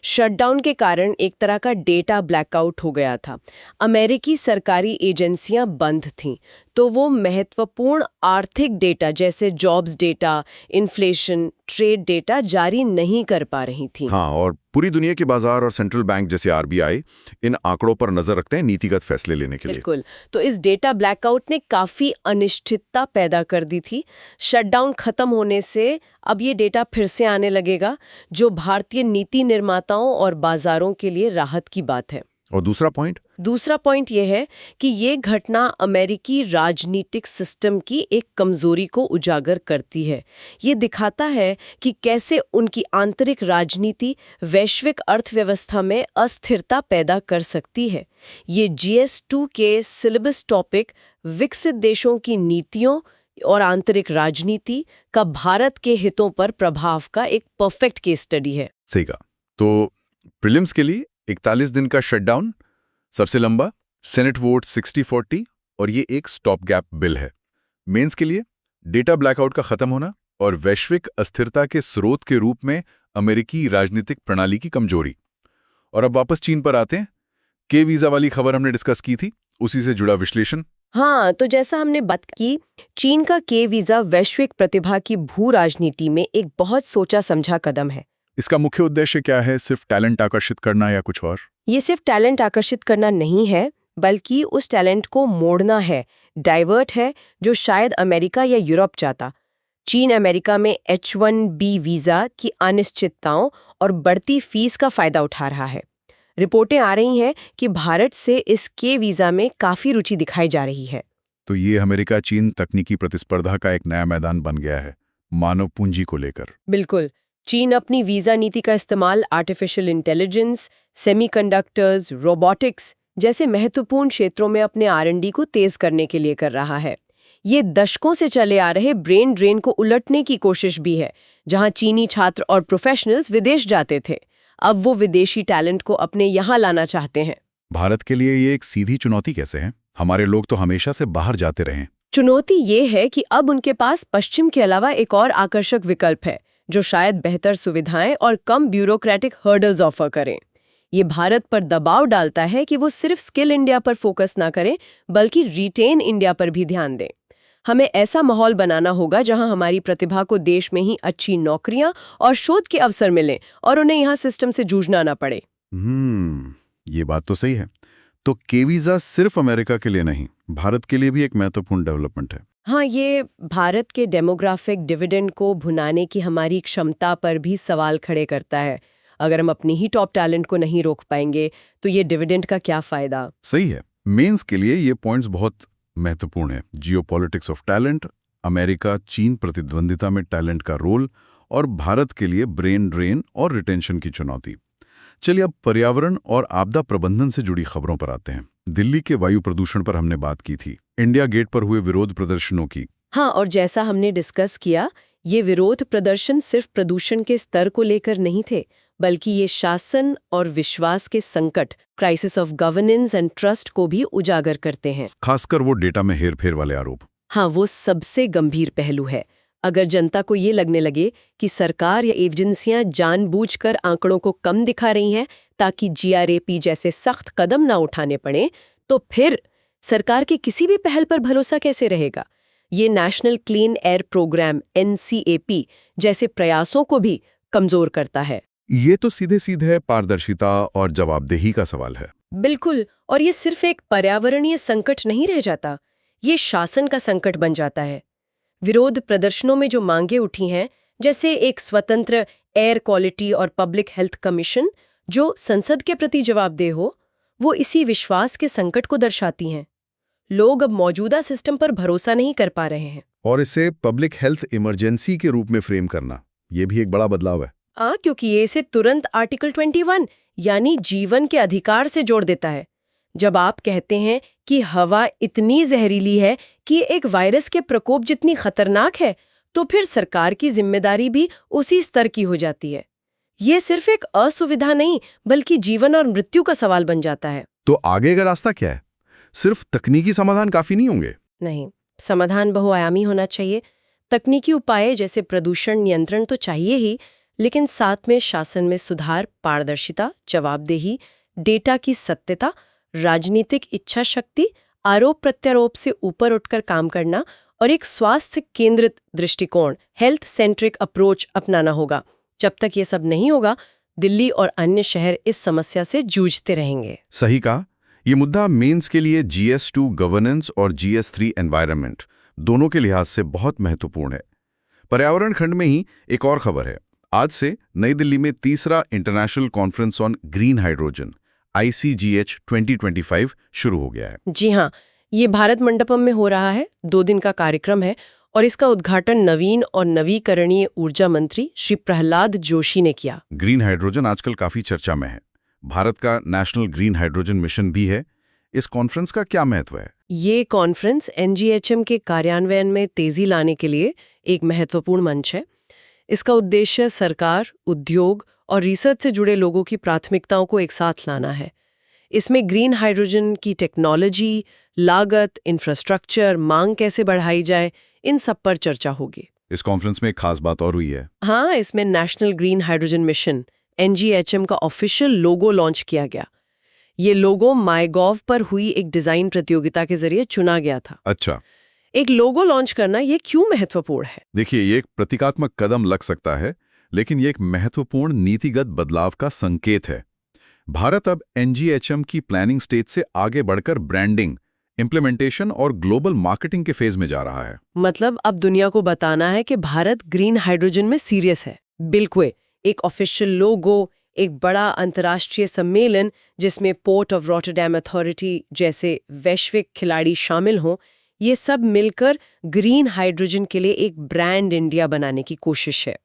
शटडाउन के कारण एक तरह का डेटा ब्लैकआउट हो गया था। अमेरिकी सरकारी एजेंसियां बंद थीं, तो वो महत्वपूर्ण आर्थिक डेटा जैसे jobs data, inflation, trade data जारी नहीं कर पा रही थीं। हाँ, और पूरी दुनिया के बाजार और सेंट्रल बैंक जैसे आरबीआई इन आंकड़ों पर नजर रखते हैं नीतिगत फैसले लेने के लिए। बिल्कुल। तो इस डेटा ब्लैकआउट ने काफी अनिश्चितता पैदा कर दी थी। शटडाउन खत्म होने से अब ये डेटा फिर से आने लगेगा, जो भारतीय नीति निर्माताओं और बाजारों के लिए राहत की बात है। और दूसरा पॉइंट यह है कि ये घटना अमेरिकी राजनीतिक सिस्टम की एक कमजोरी को उजागर करती है। ये दिखाता है कि कैसे उनकी आंतरिक राजनीति वैश्विक अर्थव्यवस्था में अस्थिरता पैदा कर सकती है। ये GS2 के सिलेबस टॉपिक विकसित देशों की नीतियों और आंतरिक राजनीति का भारत के हितों पर प्रभाव का एक परफेक्ट केस स्टडी है। सही कहा। तो प्रीलिम्स के लिए 41 दिन का शटडाउन, सबसे लंबा, सेनेट वोट 60-40 और ये एक स्टॉप गैप बिल है। मेंस के लिए डेटा ब्लैकआउट का खत्म होना और वैश्विक अस्थिरता के स्रोत के रूप में अमेरिकी राजनीतिक प्रणाली की कमजोरी। और अब वापस चीन पर आते हैं। के वीजा वाली खबर हमने डिस्कस की थी, उसी से जुड़ा विश्लेषण। हाँ, तो जैसा हमने बात की, चीन का के वीजा वैश्विक प्रतिभा की भू राजनीति में एक बहुत सोचा समझा कदम है। इसका मुख्य उद्देश्य क्या है? सिर्फ टैलेंट आकर्षित करना या कुछ और? ये सिर्फ टैलेंट आकर्षित करना नहीं है, बल्कि उस टैलेंट को मोड़ना है, डाइवर्ट है, जो शायद अमेरिका या यूरोप चाहता। चीन अमेरिका में H1B वीजा की अनिश्चितताओं और बढ़ती फीस का फायदा उठा रहा है। रिपोर्टें आ रही हैं कि भारत से इस के वीजा में काफी रुचि दिखाई जा रही है। तो ये अमेरिका चीन तकनीकी प्रतिस्पर्धा का एक नया मैदान बन गया है, मानव पूंजी को लेकर। बिल्कुल। चीन अपनी वीजा नीति का इस्तेमाल आर्टिफिशियल इंटेलिजेंस, सेमीकंडक्टर्स, रोबोटिक्स जैसे महत्वपूर्ण क्षेत्रों में अपने R&D को तेज करने के लिए कर रहा है। ये दशकों से चले आ रहे ब्रेन ड्रेन को उलटने की कोशिश भी है, जहां चीनी छात्र और प्रोफेशनल्स विदेश जाते थे, अब वो विदेशी टैलेंट को अपने यहाँ लाना चाहते हैं। भारत के लिए ये एक सीधी चुनौती कैसे है? हमारे लोग तो हमेशा से बाहर जाते रहे। चुनौती ये है कि अब उनके पास पश्चिम के अलावा एक और आकर्षक विकल्प है, जो शायद बेहतर सुविधाएं और कम ब्यूरोक्रेटिक हर्डल्स ऑफर करें। ये भारत पर दबाव डालता है कि वो सिर्फ स्किल इंडिया पर फोकस ना करें, बल्कि रिटेन इंडिया पर भी ध्यान दें। हमें ऐसा माहौल बनाना होगा जहां हमारी प्रतिभा को देश में ही अच्छी नौकरियां और शोध के अवसर मिलें और उन्हें यहाँ सिस्टम से जूझना ना पड़े। ये बात तो सही है। तो के वीजा सिर्फ अमेरिका के लिए नहीं, भारत के लिए भी एक महत्वपूर्ण डेवलपमेंट है। हाँ, ये भारत के डेमोग्राफिक डिविडेंड को भुनाने की हमारी क्षमता पर भी सवाल खड़े करता है। अगर हम अपनी ही टॉप टैलेंट को नहीं रोक पाएंगे तो ये डिविडेंड का क्या फायदा? सही है। मेंस के लिए ये पॉइंट्स बहुत महत्वपूर्ण है। जियोपॉलिटिक्स ऑफ टैलेंट, अमेरिका चीन प्रतिद्वंदिता में टैलेंट का रोल और भारत के लिए ब्रेन ड्रेन और रिटेंशन की चुनौती। चलिए अब पर्यावरण और आपदा प्रबंधन से जुड़ी खबरों पर आते हैं। दिल्ली के वायु प्रदूषण पर हमने बात की थी, इंडिया गेट पर हुए विरोध प्रदर्शनों की। हाँ, और जैसा हमने डिस्कस किया, ये विरोध प्रदर्शन सिर्फ प्रदूषण के स्तर को लेकर नहीं थे, बल्कि ये शासन और विश्वास के संकट, crisis of governance and trust को भी उजागर करते हैं। खासकर वो डेटा में हेरफेर वाले आरोप। हाँ, वो सबसे गंभीर पहलू है। अगर जनता को ये लगने लगे कि सरकार या एजेंसियां जानबूझकर आंकड़ों को कम दिखा रही हैं ताकि GRAP जैसे सख्त कदम ना उठाने पड़े, तो फिर सरकार के किसी भी पहल पर भरोसा कैसे रहेगा? ये national clean air programme NCAP जैसे प्रयासों को भी कमजोर करता है। ये तो सीधे सीधे पारदर्शिता और जवाबदेही का सवाल है। बिल्कुल, और ये सिर्फ एक पर्यावरणीय संकट नहीं रह जाता, ये शासन का संकट बन जाता है। विरोध प्रदर्शनों में जो मांगे उठी हैं, जैसे एक स्वतंत्र एयर क्वालिटी और पब्लिक हेल्थ कमीशन जो संसद के प्रति जवाबदेह हो, वो इसी विश्वास के संकट को दर्शाती हैं। लोग अब मौजूदा सिस्टम पर भरोसा नहीं कर पा रहे हैं। और इसे पब्लिक हेल्थ इमरजेंसी के रूप में फ्रेम करना, ये भी एक बड़ा बदलाव है। क्योंकि ये इसे तुरंत आर्टिकल 21 यानी जीवन के अधिकार से जोड़ देता है। जब आप कहते हैं कि हवा इतनी जहरीली है कि एक वायरस के प्रकोप जितनी खतरनाक है, तो फिर सरकार की जिम्मेदारी भी उसी स्तर की हो जाती है। ये सिर्फ एक असुविधा नहीं, बल्कि जीवन और मृत्यु का सवाल बन जाता है। तो आगे का रास्ता क्या है? सिर्फ तकनीकी समाधान काफी नहीं होंगे? नहीं, समाधान बहुआयामी होना चाहिए। तकनीकी उपाय जैसे प्रदूषण नियंत्रण तो चाहिए ही, लेकिन साथ में शासन में सुधार, पारदर्शिता, जवाबदेही, डेटा की सत्यता, राजनीतिक इच्छा शक्ति, आरोप प्रत्यारोप से ऊपर उठकर काम करना और एक स्वास्थ्य केंद्रित दृष्टिकोण, हेल्थ सेंट्रिक अप्रोच अपनाना होगा। जब तक ये सब नहीं होगा, दिल्ली और अन्य शहर इस समस्या से जूझते रहेंगे। सही कहा। ये मुद्दा मेंस के लिए GS2 गवर्नेंस और GS3 एनवायरनमेंट दोनों के लिहाज से बहुत महत्वपूर्ण है। पर्यावरण खंड में ही एक और खबर है। आज से नई दिल्ली में तीसरा international conference on green hydrogen ICGH 2025 शुरू हो गया है। जी हाँ, ये भारत मंडपम में हो रहा है। 2 दिन का कार्यक्रम है और इसका उद्घाटन नवीन और नवीकरणीय ऊर्जा मंत्री श्री प्रहलाद जोशी ने किया। ग्रीन हाइड्रोजन आजकल काफी चर्चा में है। भारत का नेशनल ग्रीन हाइड्रोजन मिशन भी है। इस कॉन्फ्रेंस का क्या महत्व है? ये कॉन्फ्रेंस NGHM के कार्यान्वयन में तेजी लाने के लिए एक महत्वपूर्ण मंच है। इसका उद्देश्य सरकार, उद्योग और रिसर्च से जुड़े लोगों की प्राथमिकताओं को एक साथ लाना है। इसमें ग्रीन हाइड्रोजन की टेक्नोलॉजी, लागत, इंफ्रास्ट्रक्चर, मांग कैसे बढ़ाई जाए, इन सब पर चर्चा होगी। इस कॉन्फ्रेंस में एक खास बात और हुई है। हाँ, इसमें national green hydrogen mission NGHM का ऑफिशियल लोगो लॉन्च किया गया। ये लोगो माईगॉव पर हुई एक डिजाइन प्रतियोगिता के जरिए चुना गया था। अच्छा, एक लोगो लॉन्च करना ये क्यों महत्वपूर्ण है? देखिए, ये एक प्रतीकात्मक कदम लग सकता है, लेकिन ये एक महत्वपूर्ण नीतिगत बदलाव का संकेत है। भारत अब NGHM की प्लानिंग स्टेज से आगे बढ़कर ब्रांडिंग, इंप्लीमेंटेशन और ग्लोबल मार्केटिंग के फेज में जा रहा है। मतलब अब दुनिया को बताना है कि भारत ग्रीन हाइड्रोजन में सीरियस है। बिल्कुल, एक ऑफिशियल लोगो, एक बड़ा अंतर्राष्ट्रीय सम्मेलन जिसमें पोर्ट ऑफ रॉटरडैम अथॉरिटी जैसे वैश्विक खिलाड़ी शामिल हों, ये सब मिलकर ग्रीन हाइड्रोजन के लिए एक ब्रांड इंडिया बनाने की कोशिश है।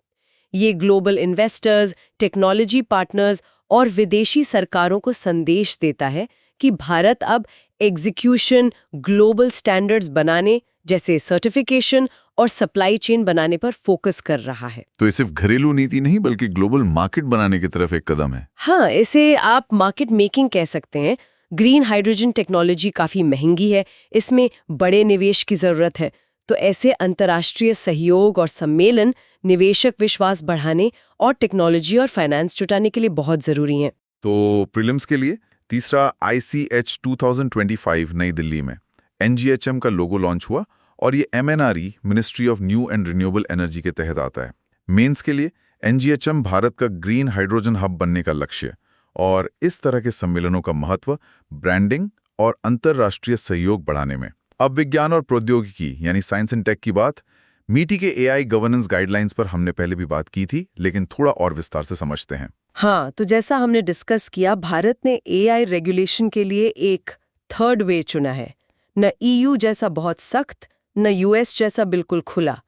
ये ग्लोबल इन्वेस्टर्स, टेक्नोलॉजी पार्टनर्स और विदेशी सरकारों को संदेश देता है कि भारत अब एग्जीक्यूशन, ग्लोबल स्टैंडर्ड्स बनाने जैसे सर्टिफिकेशन और सप्लाई चेन बनाने पर फोकस कर रहा है। तो ये सिर्फ घरेलू नीति नहीं, बल्कि ग्लोबल मार्केट बनाने की तरफ एक कदम है। हाँ, इसे आप मार्केट मेकिंग कह सकते हैं। ग्रीन हाइड्रोजन टेक्नोलॉजी काफी महंगी है, इसमें बड़े निवेश की जरूरत है। तो ऐसे अंतर्राष्ट्रीय सहयोग और सम्मेलन निवेशक विश्वास बढ़ाने और टेक्नोलॉजी और फाइनेंस जुटाने के लिए बहुत जरूरी हैं। तो प्रीलिम्स के लिए तीसरा ICH 2025 नई दिल्ली में NGHM का लोगो लॉन्च हुआ और ये MNRE ministry of new and renewable energy के तहत आता है। मेंस के लिए NGHM भारत का ग्रीन हाइड्रोजन हब बनने का लक्ष्य और इस तरह के सम्मेलनों का महत्व ब्रांडिंग और अंतर्राष्ट्रीय सहयोग बढ़ाने में। अब विज्ञान और प्रौद्योगिकी यानी साइंस एंड टेक की बात। मीटी के AI गवर्नेंस गाइडलाइंस पर हमने पहले भी बात की थी, लेकिन थोड़ा और विस्तार से समझते हैं। हाँ, तो जैसा हमने डिस्कस किया, भारत ने AI रेगुलेशन के लिए एक थर्ड वे चुना है। न EU जैसा बहुत सख्त, न US जैसा बिल्कुल खुला।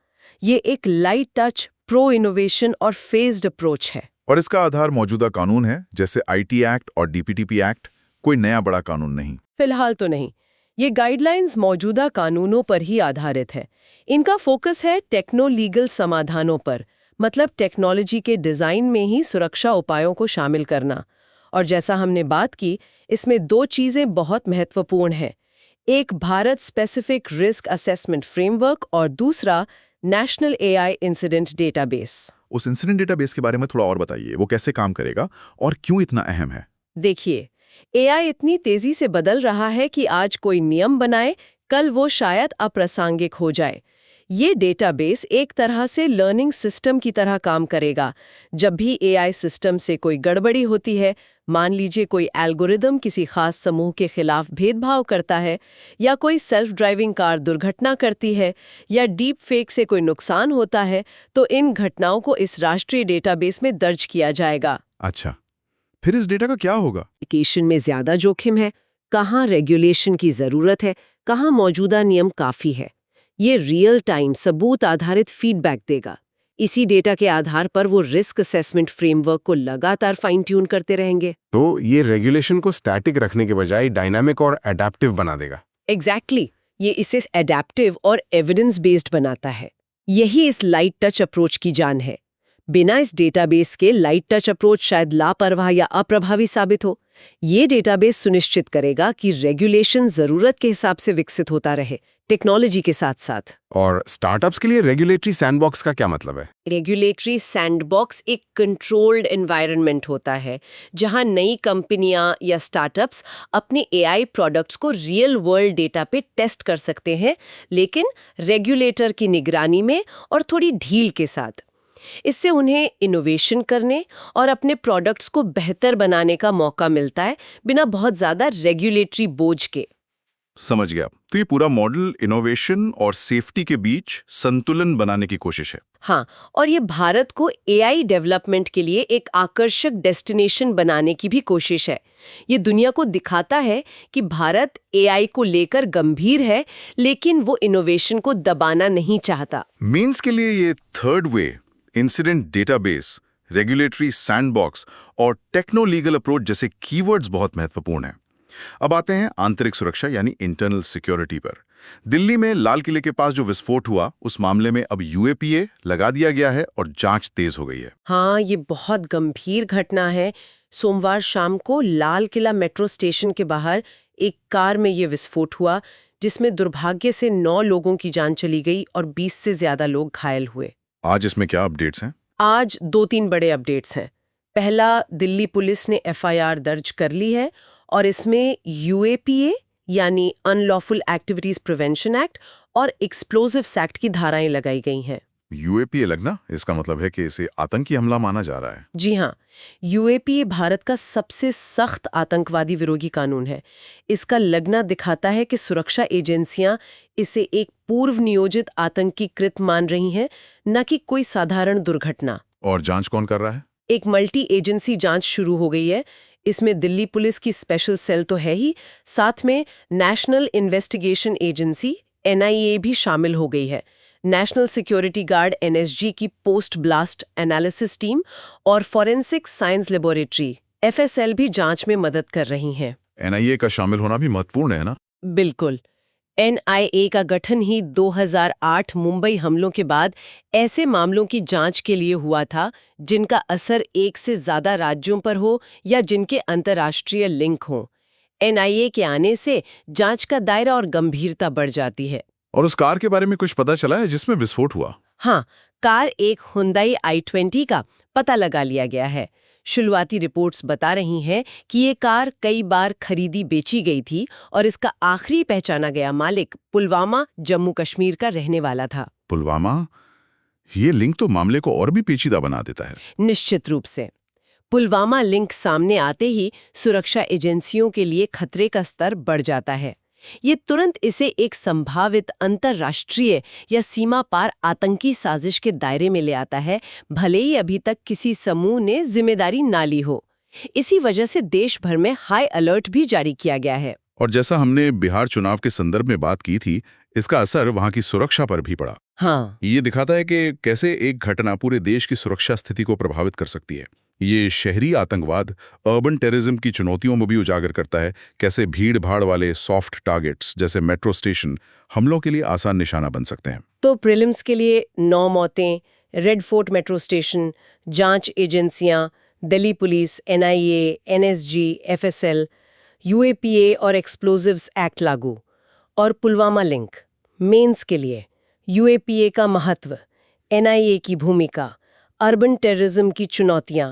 ये एक लाइट टच, प्रो इनोवेशन और फेज्ड अप्रोच है। और इसका आधार मौजूदा कानून है, जैसे IT एक्ट और DPTP एक्ट, कोई नया बड़ा कानून नहीं। फिलहाल तो नहीं। ये गाइडलाइंस मौजूदा कानूनों पर ही आधारित है। इनका फोकस है टेक्नो लीगल समाधानों पर, मतलब टेक्नोलॉजी के डिजाइन में ही सुरक्षा उपायों को शामिल करना। और जैसा हमने बात की, इसमें 2 चीजें बहुत महत्वपूर्ण हैं। एक Bharat specific risk assessment framework और दूसरा नेशनल एआई इंसिडेंट डेटाबेस। उस इंसिडेंट डेटाबेस के बारे में थोड़ा और बताइए, वो कैसे काम करेगा और क्यों इतना अहम है? देखिए, एआई इतनी तेजी से बदल रहा है कि आज कोई नियम बनाए, कल वो शायद अप्रासंगिक हो जाए। ये डेटाबेस एक तरह से लर्निंग सिस्टम की तरह काम करेगा। जब भी एआई सिस्टम से कोई गड़बड़ी होती है, मान लीजिए कोई एल्गोरिदम किसी खास समूह के खिलाफ भेदभाव करता है, या कोई सेल्फ ड्राइविंग कार दुर्घटना करती है, या डीप फेक से कोई नुकसान होता है, तो इन घटनाओं को इस राष्ट्रीय डेटाबेस में दर्ज किया जाएगा। अच्छा, फिर इस डेटा का क्या होगा? एप्लीकेशन में ज्यादा जोखिम है, कहाँ रेगुलेशन की जरूरत है, कहाँ मौजूदा नियम काफी है, ये रियल टाइम सबूत आधारित फीडबैक देगा। इसी डेटा के आधार पर वो रिस्क असेसमेंट फ्रेमवर्क को लगातार फाइन ट्यून करते रहेंगे। तो ये रेगुलेशन को स्टैटिक रखने के बजाय डायनामिक और एडेप्टिव बना देगा। एग्जैक्टली, ये इसे एडेप्टिव और एविडेंस बेस्ड बनाता है। यही इस लाइट टच अप्रोच की जान है। बिना इस डेटाबेस के लाइट टच अप्रोच शायद लापरवाह या अप्रभावी साबित हो। ये डेटाबेस सुनिश्चित करेगा कि रेगुलेशन जरूरत के हिसाब से विकसित होता रहे, टेक्नोलॉजी के साथ साथ। और स्टार्टअप्स के लिए रेगुलेटरी सैंडबॉक्स का क्या मतलब है? रेगुलेटरी सैंडबॉक्स एक कंट्रोल्ड एनवायरनमेंट होता है, जहां नई कंपनियां या स्टार्टअप्स अपने एआई प्रोडक्ट्स को रियल वर्ल्ड डेटा पे टेस्ट कर सकते हैं, लेकिन रेगुलेटर की निगरानी में और थोड़ी ढील के साथ। इससे उन्हें इनोवेशन करने और अपने प्रोडक्ट्स को बेहतर बनाने का मौका मिलता है, बिना बहुत ज्यादा रेगुलेटरी बोझ के। समझ गया। तो ये पूरा मॉडल इनोवेशन और सेफ्टी के बीच संतुलन बनाने की कोशिश है। हाँ, और ये भारत को एआई डेवलपमेंट के लिए एक आकर्षक डेस्टिनेशन बनाने की भी कोशिश है। ये दुनिया को दिखाता है कि भारत एआई को लेकर गंभीर है, लेकिन वो इनोवेशन को दबाना नहीं चाहता। मीन्स के लिए ये third way, incident database, regulatory sandbox और टेक्नो लीगल अप्रोच जैसे कीवर्ड्स बहुत महत्वपूर्ण हैं। अब आते हैं आंतरिक सुरक्षा यानी इंटरनल सिक्योरिटी पर। दिल्ली में लाल किले के पास जो विस्फोट हुआ, उस मामले में अब यूएपीए लगा दिया गया है और जांच तेज हो गई है। हाँ, ये बहुत गंभीर घटना है। सोमवार शाम को लाल किला मेट्रो स्टेशन के बाहर एक कार में ये विस्फोट हुआ, जिसमें दुर्भाग्य से 9 लोगों की जान चली गई और 20 से ज्यादा लोग घायल हुए। आज इसमें क्या अपडेट्स हैं? आज 2-3 बड़े अपडेट्स हैं। पहला, दिल्ली पुलिस ने एफआईआर दर्ज कर ली है और इसमें यूएपीए यानी अनलॉफुल एक्टिविटीज प्रिवेंशन एक्ट और एक्सप्लोजिव्स एक्ट की धाराएं लगाई गई हैं। यूएपीए लगना, इसका मतलब है कि इसे आतंकी हमला माना जा रहा है। जी हाँ, यूएपीए भारत का सबसे सख्त आतंकवादी विरोधी कानून है। इसका लगना दिखाता है कि सुरक्षा एजेंसियां इसे एक पूर्व नियोजित आतंकी कृत्य मान रही हैं, न कि कोई साधारण दुर्घटना। और जांच कौन कर रहा है? एक मल्टी एजेंसी जांच शुरू हो गई है। इसमें दिल्ली पुलिस की स्पेशल सेल तो है ही, साथ में नेशनल इन्वेस्टिगेशन एजेंसी एनआईए भी शामिल हो गई है। नेशनल सिक्योरिटी गार्ड एनएसजी की पोस्ट ब्लास्ट एनालिसिस टीम और फॉरेंसिक साइंस लेबोरेटरी एफएसएल भी जांच में मदद कर रही हैं। एनआईए का शामिल होना भी महत्वपूर्ण है ना? बिल्कुल। एनआईए का गठन ही 2008 मुंबई हमलों के बाद ऐसे मामलों की जांच के लिए हुआ था जिनका असर एक से ज्यादा राज्यों पर हो या जिनके अंतर्राष्ट्रीय लिंक हों। एनआईए के आने से जांच का दायरा और गंभीरता बढ़ जाती है। और उस कार के बारे में कुछ पता चला है जिसमें विस्फोट हुआ? हाँ, कार एक हुंडई i20 का पता लगा लिया गया है। शुरुआती रिपोर्ट्स बता रही हैं कि ये कार कई बार खरीदी बेची गई थी और इसका आखिरी पहचाना गया मालिक पुलवामा, जम्मू कश्मीर का रहने वाला था। पुलवामा? ये लिंक तो मामले को और भी पेचीदा बना देता है। निश्चित रूप से। पुलवामा लिंक सामने आते ही सुरक्षा एजेंसियों के लिए खतरे का स्तर बढ़ जाता है। ये तुरंत इसे एक संभावित अंतर्राष्ट्रीय या सीमा पार आतंकी साजिश के दायरे में ले आता है, भले ही अभी तक किसी समूह ने जिम्मेदारी ना ली हो। इसी वजह से देश भर में हाई अलर्ट भी जारी किया गया है। और जैसा हमने बिहार चुनाव के संदर्भ में बात की थी, इसका असर वहां की सुरक्षा पर भी पड़ा। हाँ, ये दिखाता है कि कैसे एक घटना पूरे देश की सुरक्षा स्थिति को प्रभावित कर सकती है। ये शहरी आतंकवाद अर्बन टेररिज्म की चुनौतियों में भी उजागर करता है, कैसे भीड़-भाड़ वाले सॉफ्ट टारगेट्स जैसे मेट्रो स्टेशन हमलों के लिए आसान निशाना बन सकते हैं। तो प्रीलिम्स के लिए 9 मौतें, रेड फोर्ट मेट्रो स्टेशन, जांच एजेंसियां, Delhi police, NIA, NSG, FSL, UAPA और एक्सप्लोजिव्स एक्ट लागू, और पुलवामा लिंक। मेंस के लिए यूएपीए का महत्व, एनआईए की भूमिका, अर्बन टेररिज्म की चुनौतियां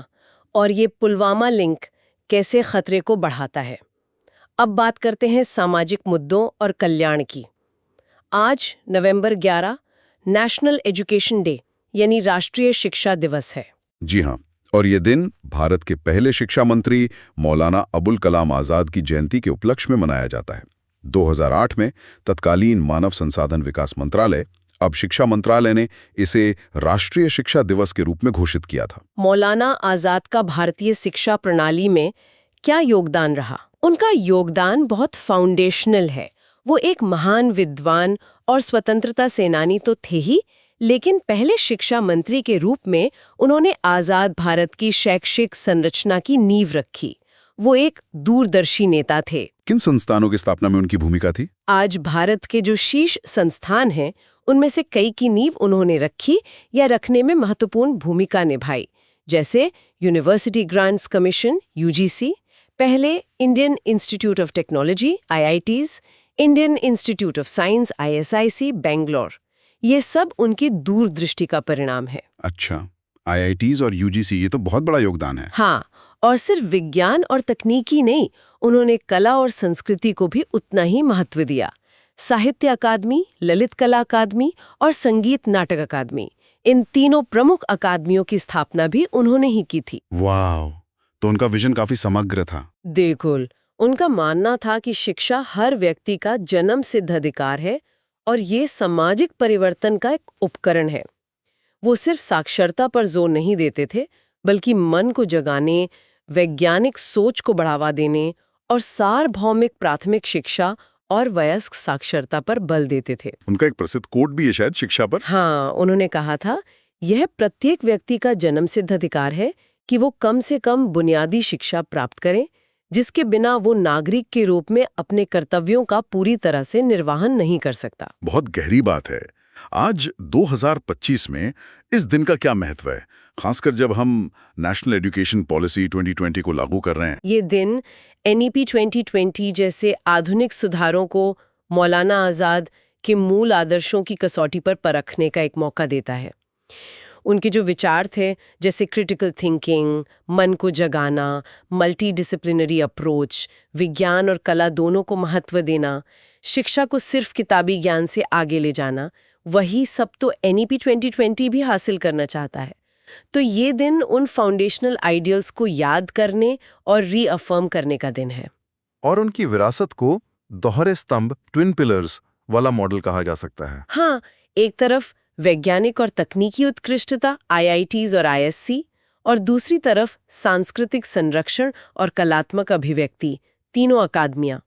और ये पुलवामा लिंक कैसे खतरे को बढ़ाता है। अब बात करते हैं सामाजिक मुद्दों और कल्याण की। आज नवंबर 11 नेशनल एजुकेशन डे यानी राष्ट्रीय शिक्षा दिवस है। जी हाँ, और ये दिन भारत के पहले शिक्षा मंत्री मौलाना अबुल कलाम आजाद की जयंती के उपलक्ष्य में मनाया जाता है। 2008 में तत्कालीन मानव संसाधन विकास मंत्रालय, अब शिक्षा मंत्रालय ने इसे राष्ट्रीय शिक्षा दिवस के रूप में घोषित किया था। मौलाना आजाद का भारतीय शिक्षा प्रणाली में क्या योगदान रहा? उनका योगदान बहुत फाउंडेशनल है। वो एक महान विद्वान और स्वतंत्रता सेनानी तो थे ही, लेकिन पहले शिक्षा मंत्री के रूप में उन्होंने आजाद भारत की शैक्षिक संरचना की नींव रखी। वो एक दूरदर्शी नेता थे। किन संस्थानों की स्थापना में उनकी भूमिका थी? आज भारत के जो शीर्ष संस्थान हैं, उनमें से कई की नींव उन्होंने रखी या रखने में महत्वपूर्ण भूमिका निभाई, जैसे यूनिवर्सिटी ग्रांट्स कमीशन यूजीसी, पहले Indian Institute of Technology IITs, Indian Institute of Science ISIC Bangalore. ये सब उनकी दूरदृष्टि का परिणाम है। अच्छा, आईआईटीज और यूजीसी, ये तो बहुत बड़ा योगदान है। हाँ, और सिर्फ विज्ञान और तकनीकी नहीं, उन्होंने कला और संस्कृति को भी उतना ही महत्व दिया। साहित्य अकादमी, ललित कला अकादमी और संगीत नाटक अकादमी, इन तीनों प्रमुख अकादमियों की स्थापना भी उन्होंने ही की थी। वाह, तो उनका विजन काफी समग्र था। बिल्कुल, उनका मानना था कि शिक्षा हर व्यक्ति का जन्म सिद्ध अधिकार है और ये सामाजिक परिवर्तन का एक उपकरण है। वो सिर्फ साक्षरता पर जोर नहीं देते थे, बल्कि मन को जगाने, वैज्ञानिक सोच को बढ़ावा देने और सार्वभौमिक प्राथमिक शिक्षा और वयस्क साक्षरता पर बल देते थे। उनका एक प्रसिद्ध कोट भी है शायद शिक्षा पर। हाँ, उन्होंने कहा था, यह प्रत्येक व्यक्ति का जन्मसिद्ध अधिकार है कि वो कम से कम बुनियादी शिक्षा प्राप्त करें, जिसके बिना वो नागरिक के रूप में अपने कर्तव्यों का पूरी तरह से निर्वहन नहीं कर सकता। बहुत गहरी बात है। आज 2025 में इस दिन का क्या महत्व है, खासकर जब हम नेशनल एजुकेशन पॉलिसी 2020 को लागू कर रहे हैं? ये दिन एनईपी 2020 जैसे आधुनिक सुधारों को मौलाना आजाद के मूल आदर्शों की कसौटी पर परखने का एक मौका देता है। उनके जो विचार थे, जैसे क्रिटिकल थिंकिंग, मन को जगाना, मल्टी डिसिप्लिनरी अप्रोच, विज्ञान और कला दोनों को महत्व देना, शिक्षा को सिर्फ किताबी ज्ञान से आगे ले जाना, वही सब तो एनईपी 2020 भी हासिल करना चाहता है। तो ये दिन उन फाउंडेशनल आइडियल्स को याद करने और रीअफर्म करने का दिन है। और उनकी विरासत को दोहरे स्तंभ, ट्विन पिलर्स वाला मॉडल कहा जा सकता है। हाँ, एक तरफ वैज्ञानिक और तकनीकी उत्कृष्टता आईआईटीज और आईएससी, और दूसरी तरफ सांस्कृतिक संरक्षण और कलात्मक अभिव्यक्ति, तीनों अकादमियां।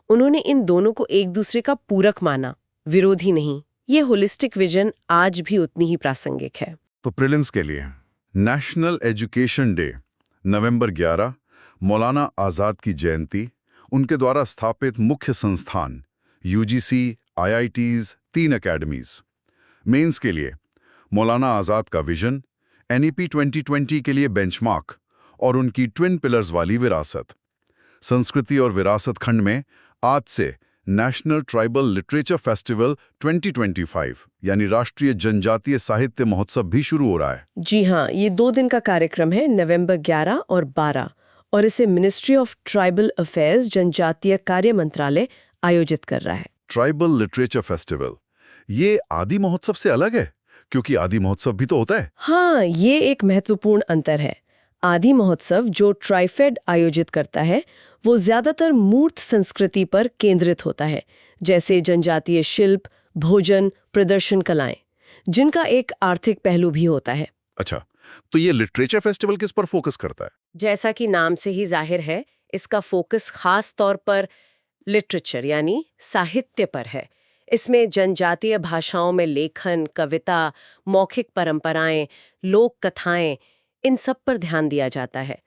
उन्होंने इन दोनों को एक दूसरे का पूरक माना, विरोधी नहीं। ये होलिस्टिक विजन आज भी उतनी ही प्रासंगिक है। तो प्रीलिम्स के लिए नेशनल एजुकेशन डे, नवंबर 11, मौलाना आजाद की जयंती, उनके द्वारा स्थापित मुख्य संस्थान यूजीसी, आईआईटीज, 3 अकेडमीज। मेंस के लिए मौलाना आजाद का विजन, एनईपी 2020 के लिए बेंचमार्क और उनकी ट्विन पिलर्स वाली विरासत। संस्कृति और विरासत खंड में आज से नेशनल ट्राइबल लिटरेचर फेस्टिवल 2025 यानी राष्ट्रीय जनजातीय साहित्य महोत्सव भी शुरू हो रहा है। जी हाँ, ये 2 दिन का कार्यक्रम है, नवंबर 11 और 12, और इसे मिनिस्ट्री ऑफ ट्राइबल अफेयर्स, जनजातीय कार्य मंत्रालय आयोजित कर रहा है। ट्राइबल लिटरेचर फेस्टिवल, ये आदि महोत्सव से अलग है, क्योंकि आदि महोत्सव भी तो होता है। हाँ, ये एक महत्वपूर्ण अंतर है। आदि महोत्सव जो ट्राइफेड आयोजित करता है, वो ज्यादातर मूर्त संस्कृति पर केंद्रित होता है, जैसे जनजातीय शिल्प, भोजन, प्रदर्शन कलाएं, जिनका एक आर्थिक पहलू भी होता है। अच्छा, तो ये लिटरेचर फेस्टिवल किस पर फोकस करता है? जैसा कि नाम से ही जाहिर है, इसका फोकस खास तौर पर लिटरेचर यानी साहित्य पर है। इसमें जनजातीय भाषाओं में लेखन, कविता, मौखिक परंपराएं, लोक कथाएं, इन सब पर ध्यान दिया जाता है।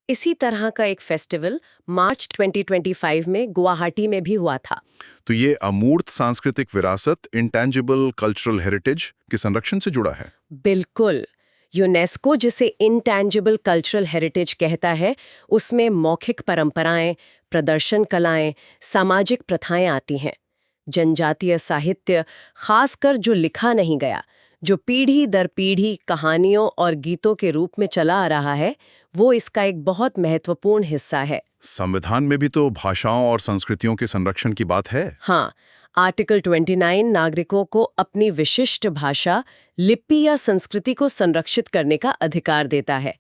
इसी तरह का एक फेस्टिवल मार्च 2025 में गुवाहाटी में भी हुआ था। तो ये अमूर्त सांस्कृतिक विरासत, इंटेंजिबल कल्चरल हेरिटेज के संरक्षण से जुड़ा है। बिल्कुल। यूनेस्को जिसे इंटैंजिबल कल्चरल हेरिटेज कहता है, उसमें मौखिक परंपराएं, प्रदर्शन कलाएं, सामाजिक प्रथाएं आती हैं। जनजातीय साहित्य, खासकर जो लिखा नहीं गया, जो पीढ़ी दर पीढ़ी कहानियों और गीतों के रूप में चला आ रहा है, वो इसका एक बहुत महत्वपूर्ण हिस्सा है। संविधान में भी तो भाषाओं और संस्कृतियों के संरक्षण की बात है। हाँ, आर्टिकल 29 नागरिकों को अपनी विशिष्ट भाषा, लिपि या संस्कृति को संरक्षित करने का अधिकार देता है।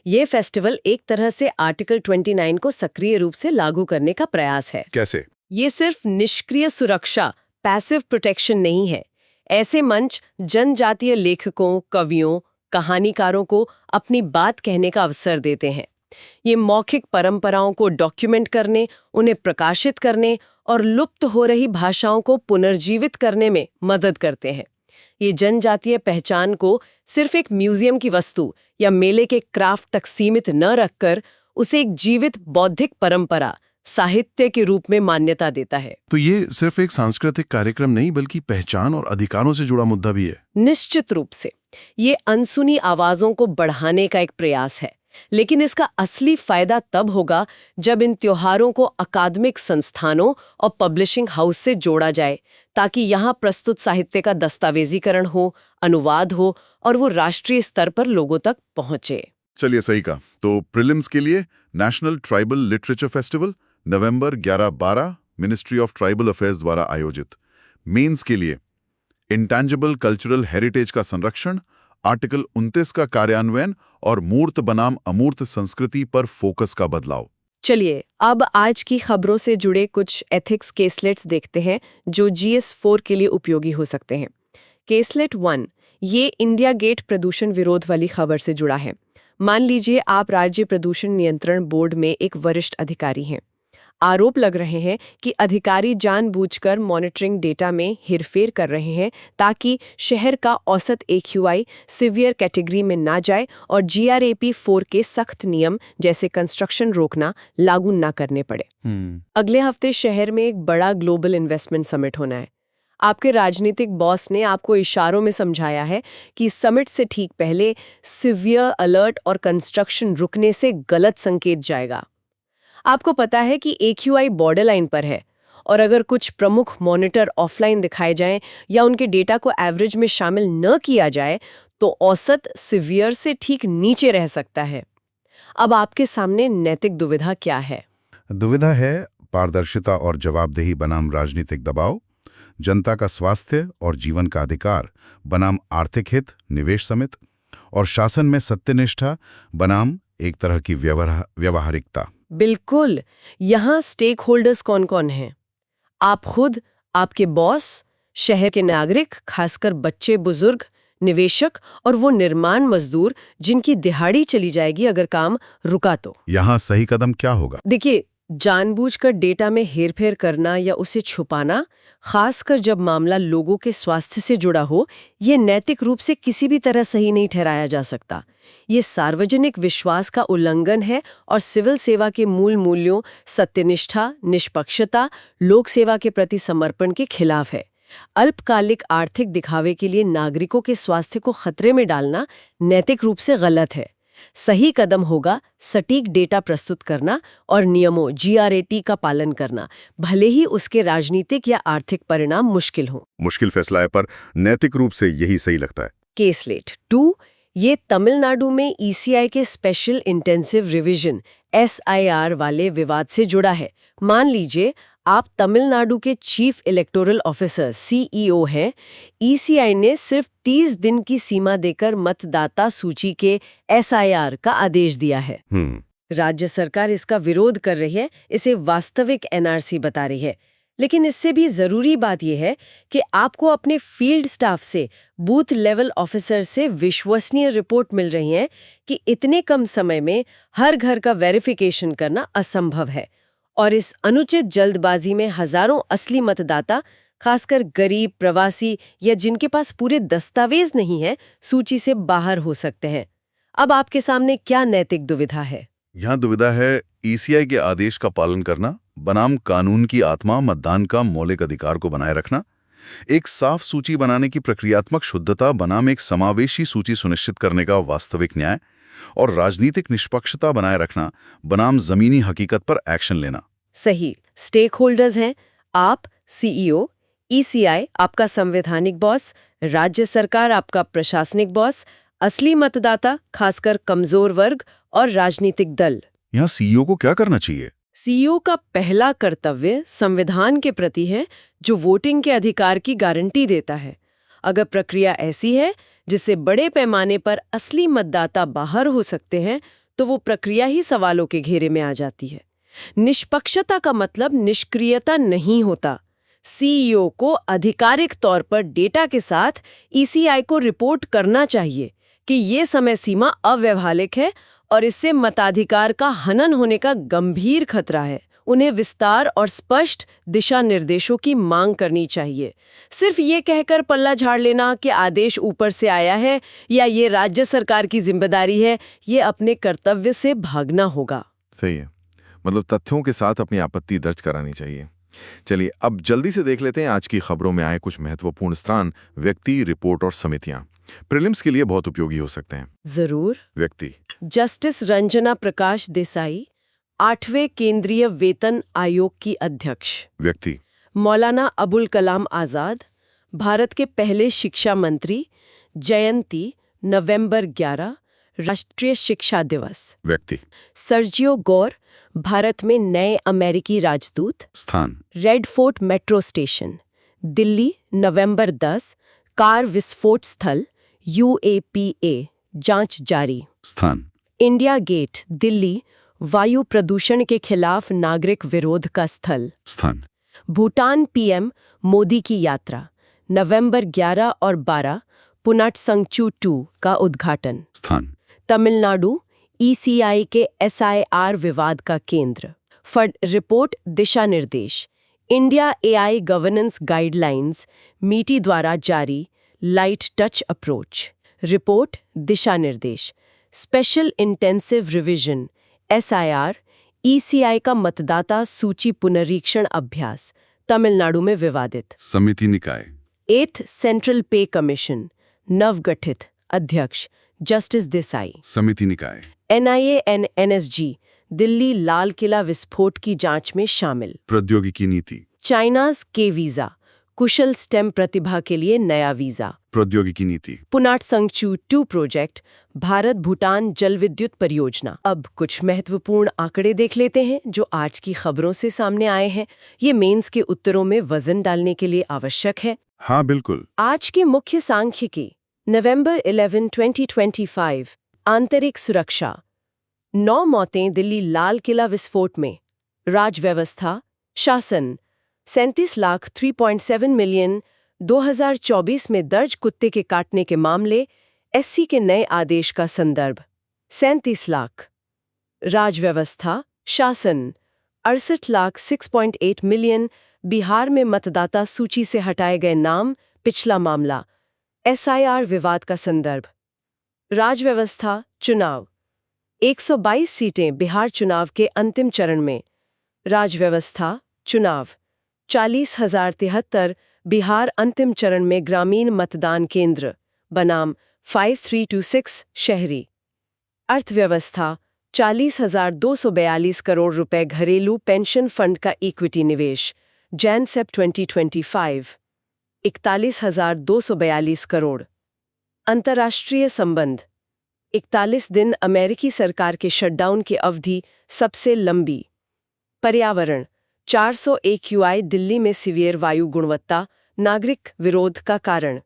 ये फेस्टिवल एक तरह से आर्टिकल 29 को सक्रिय रूप से लागू करने का प्रयास है। कैसे? ये सिर्फ निष्क्रिय सुरक्षा, पैसिव प्रोटेक्शन नहीं है। ऐसे मंच जनजातीय लेखकों, कवियों, कहानीकारों को अपनी बात कहने का अवसर देते हैं। ये मौखिक परंपराओं को डॉक्यूमेंट करने, उन्हें प्रकाशित करने और लुप्त हो रही भाषाओं को पुनर्जीवित करने में मदद करते हैं। ये जनजातीय पहचान को सिर्फ एक म्यूजियम की वस्तु या मेले के क्राफ्ट तक सीमित न रखकर उसे एक जीवित बौद्धिक परंपरा, साहित्य के रूप में मान्यता देता है। तो ये सिर्फ एक सांस्कृतिक कार्यक्रम नहीं, बल्कि पहचान और अधिकारों से जुड़ा मुद्दा भी है। निश्चित रूप से ये अनसुनी आवाजों को बढ़ाने का एक प्रयास है, लेकिन इसका असली फायदा तब होगा जब इन त्योहारों को अकादमिक संस्थानों और पब्लिशिंग हाउस से जोड़ा जाए, ताकि यहाँ प्रस्तुत साहित्य का दस्तावेजीकरण हो, अनुवाद हो और वो राष्ट्रीय स्तर पर लोगों तक पहुंचे। चलिए, सही कहा। तो प्रीलिम्स के लिए national Tribal Literature festival November 11-12 ministry of tribal affairs द्वारा आयोजित। मेंस के लिए इंटेंजिबल कल्चरल हेरिटेज का संरक्षण, आर्टिकल 29 का कार्यान्वयन और मूर्त बनाम अमूर्त संस्कृति पर फोकस का बदलाव। चलिए अब आज की खबरों से जुड़े कुछ एथिक्स केसलेट्स देखते हैं जो GS4 के लिए उपयोगी हो सकते हैं। केसलेट 1, ये इंडिया गेट प्रदूषण विरोध वाली खबर से जुड़ा है। मान लीजिए आप राज्य प्रदूषण नियंत्रण बोर्ड में एक वरिष्ठ अधिकारी हैं। आरोप लग रहे हैं कि अधिकारी जानबूझकर मॉनिटरिंग डेटा में हेरफेर कर रहे हैं ताकि शहर का औसत AQI सीवियर कैटेगरी में ना जाए और GRAP 4 के सख्त नियम जैसे कंस्ट्रक्शन रोकना लागू ना करने पड़े। अगले हफ्ते शहर में एक बड़ा ग्लोबल इन्वेस्टमेंट समिट होना है। आपके राजनीतिक बॉस ने आपको इशारों में समझाया है कि समिट से ठीक पहले सीवियर अलर्ट और कंस्ट्रक्शन रुकने से गलत संकेत जाएगा। आपको पता है कि AQI बॉर्डर लाइन पर है और अगर कुछ प्रमुख मॉनिटर ऑफलाइन दिखाए जाएं या उनके डेटा को एवरेज में शामिल न किया जाए तो औसत सीवियर से ठीक नीचे रह सकता है। अब आपके सामने नैतिक दुविधा क्या है? दुविधा है पारदर्शिता और जवाबदेही बनाम राजनीतिक दबाव, जनता का स्वास्थ्य और जीवन का अधिकार बनाम आर्थिक हित, निवेश समित, और शासन में सत्यनिष्ठा बनाम एक तरह की व्यवहारिकता। बिल्कुल। यहाँ स्टेक होल्डर्स कौन कौन हैं? आप खुद, आपके बॉस, शहर के नागरिक, खासकर बच्चे, बुजुर्ग, निवेशक और वो निर्माण मजदूर जिनकी दिहाड़ी चली जाएगी अगर काम रुका तो। यहाँ सही कदम क्या होगा? देखिए, जानबूझकर डेटा में हेरफेर करना या उसे छुपाना, खासकर जब मामला लोगों के स्वास्थ्य से जुड़ा हो, ये नैतिक रूप से किसी भी तरह सही नहीं ठहराया जा सकता। ये सार्वजनिक विश्वास का उल्लंघन है और सिविल सेवा के मूल मूल्यों सत्यनिष्ठा, निष्पक्षता, लोक सेवा के प्रति समर्पण के खिलाफ है। अल्पकालिक आर्थिक दिखावे के लिए नागरिकों के स्वास्थ्य को खतरे में डालना नैतिक रूप से गलत है। सही कदम होगा सटीक डेटा प्रस्तुत करना और नियमों GRAT का पालन करना, भले ही उसके राजनीतिक या आर्थिक परिणाम मुश्किल हो। मुश्किल फैसला है, पर नैतिक रूप से यही सही लगता है। केसलेट 2, ये तमिलनाडु में ECI के स्पेशल इंटेंसिव रिवीजन SIR वाले विवाद से जुड़ा है। मान लीजिए आप तमिलनाडु के चीफ इलेक्टोरल ऑफिसर CEO हैं। ECI ने सिर्फ 30 दिन की सीमा देकर मतदाता सूची के SIR का आदेश दिया है। राज्य सरकार इसका विरोध कर रही है, इसे वास्तविक NRC बता रही है। लेकिन इससे भी जरूरी बात यह है कि आपको अपने फील्ड स्टाफ से, बूथ लेवल ऑफिसर से विश्वसनीय रिपोर्ट मिल रही है कि इतने कम समय में हर घर का वेरिफिकेशन करना असंभव है और इस अनुचित जल्दबाजी में हजारों असली मतदाता, खासकर गरीब, प्रवासी या जिनके पास पूरे दस्तावेज नहीं है, सूची से बाहर हो सकते हैं। अब आपके सामने क्या नैतिक दुविधा है? यहाँ दुविधा है ईसीआई के आदेश का पालन करना बनाम कानून की आत्मा मतदान का मौलिक अधिकार को बनाए रखना, एक साफ सूची बनाने की प्रक्रियात्मक शुद्धता बनाम एक समावेशी सूची सुनिश्चित करने का वास्तविक न्याय, और राजनीतिक निष्पक्षता बनाए रखना बनाम जमीनी हकीकत पर एक्शन लेना। सही। स्टेक होल्डर्स हैं आप, सीईओ, ईसीआई आपका संवैधानिक बॉस, राज्य सरकार आपका प्रशासनिक बॉस, असली मतदाता खासकर कमजोर वर्ग और राजनीतिक दल। यहाँ सीईओ को क्या करना चाहिए? सीईओ का पहला कर्तव्य संविधान के प्रति है, जो वोटिंग के अधिकार की गारंटी देता है। अगर प्रक्रिया ऐसी है जिससे बड़े पैमाने पर असली मतदाता बाहर हो सकते हैं, तो वो प्रक्रिया ही सवालों के घेरे में आ जाती है। निष्पक्षता का मतलब निष्क्रियता नहीं होता। सीईओ को आधिकारिक तौर पर डेटा के साथ ईसीआई को रिपोर्ट करना चाहिए कि ये समय सीमा अव्यावहारिक है और इससे मताधिकार का हनन होने का गंभीर खतरा है। उन्हें विस्तार और स्पष्ट दिशा निर्देशों की मांग करनी चाहिए। सिर्फ ये कहकर पल्ला झाड़ लेना कि आदेश ऊपर से आया है या ये राज्य सरकार की जिम्मेदारी है, ये अपने कर्तव्य से भागना होगा। सही है, मतलब तथ्यों के साथ अपनी आपत्ति दर्ज करानी चाहिए। चलिए अब जल्दी से देख लेते हैं आज की खबरों में आए कुछ महत्वपूर्ण स्थान, व्यक्ति, रिपोर्ट और समितियां। प्रीलिम्स के लिए बहुत उपयोगी हो सकते हैं। जरूर। व्यक्ति, जस्टिस रंजना प्रकाश देसाई, 8वें केंद्रीय वेतन आयोग की अध्यक्ष। व्यक्ति, मौलाना अबुल कलाम आजाद, भारत के पहले शिक्षा मंत्री। जयंती नवंबर 11, राष्ट्रीय शिक्षा दिवस। व्यक्ति, सर्जियो गोर, भारत में नए अमेरिकी राजदूत। स्थान, Red Fort metro station, Delhi नवंबर 10, कार विस्फोट स्थल, UAPA, जांच जारी। स्थान, इंडिया गेट, दिल्ली, वायु प्रदूषण के खिलाफ नागरिक विरोध का स्थल। स्थान, भूटान पीएम मोदी की यात्रा, नवंबर 11 और 12, पुनाट संगचू 2 का उद्घाटन। स्थान, तमिलनाडु, ईसीआई के SIR विवाद का केंद्र। फड रिपोर्ट दिशा निर्देश, इंडिया AI गवर्नेंस गाइडलाइंस, मीटी द्वारा जारी, लाइट टच अप्रोच। रिपोर्ट दिशा निर्देश, special intensive revision, SIR, ECI का मतदाता सूची पुनरीक्षण अभ्यास, तमिलनाडु में विवादित। समिति निकाय, 8th सेंट्रल पे कमीशन, नवगठित, अध्यक्ष जस्टिस देसाई। समिति निकाय, NIA and NSG, Delhi Lal Qila विस्फोट की जांच में शामिल। प्रौद्योगिकी नीति, चाइनाज के वीजा, कुशल स्टेम प्रतिभा के लिए नया वीजा। प्रौद्योगिकी नीति, पुनाट संगचू 2 प्रोजेक्ट, भारत भूटान जल विद्युत परियोजना। अब कुछ महत्वपूर्ण आंकड़े देख लेते हैं जो आज की खबरों से सामने आए हैं। ये मेंस के उत्तरों में वजन डालने के लिए आवश्यक है। हाँ बिल्कुल। आज के मुख्य सांख्यिकी, नवंबर 11, 2025, आंतरिक सुरक्षा, 9 मौतें दिल्ली लाल किला विस्फोट में। राज व्यवस्था, शासन, 37,03.7 मिलियन 2024 में दर्ज कुत्ते के काटने के मामले, SC के नए आदेश का संदर्भ, 37 लाख। राज व्यवस्था, शासन, 68,06.8 मिलियन, बिहार में मतदाता सूची से हटाए गए नाम, पिछला मामला, SIR विवाद का संदर्भ। राज व्यवस्था, चुनाव, 122 सीटें बिहार चुनाव के अंतिम चरण में। राज व्यवस्था, चुनाव, 40,073 बिहार अंतिम चरण में ग्रामीण मतदान केंद्र बनाम 5326 शहरी। अर्थव्यवस्था, 40,242 करोड़ रुपए घरेलू पेंशन फंड का इक्विटी निवेश, जैन-सेप 2025, 41,242 करोड़। अंतर्राष्ट्रीय संबंध, 41 दिन अमेरिकी सरकार के शटडाउन की अवधि सबसे लंबी। पर्यावरण, 400 AQI दिल्ली में सीवियर वायु गुणवत्ता, नागरिक विरोध का कारण।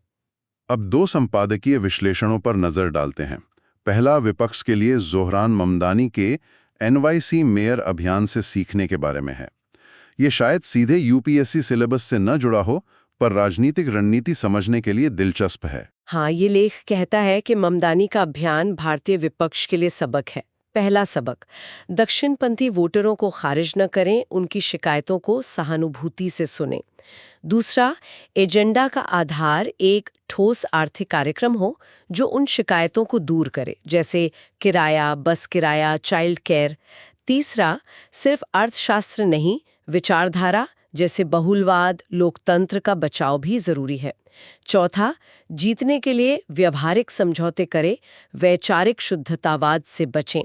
अब 2 संपादकीय विश्लेषणों पर नजर डालते हैं। पहला विपक्ष के लिए जोहरान ममदानी के NYC मेयर अभियान से सीखने के बारे में है। ये शायद सीधे UPSC सिलेबस से न जुड़ा हो, पर राजनीतिक रणनीति समझने के लिए दिलचस्प है। हाँ, ये लेख कहता है कि ममदानी का अभियान भारतीय विपक्ष के लिए सबक है। पहला सबक, दक्षिणपंथी वोटरों को खारिज न करें, उनकी शिकायतों को सहानुभूति से सुनें। दूसरा, एजेंडा का आधार एक ठोस आर्थिक कार्यक्रम हो जो उन शिकायतों को दूर करे, जैसे किराया, बस किराया, चाइल्ड केयर। तीसरा, सिर्फ अर्थशास्त्र नहीं, विचारधारा जैसे बहुलवाद, लोकतंत्र का बचाव भी जरूरी है। चौथा, जीतने के लिए व्यवहारिक समझौते करे, वैचारिक शुद्धतावाद से बचें।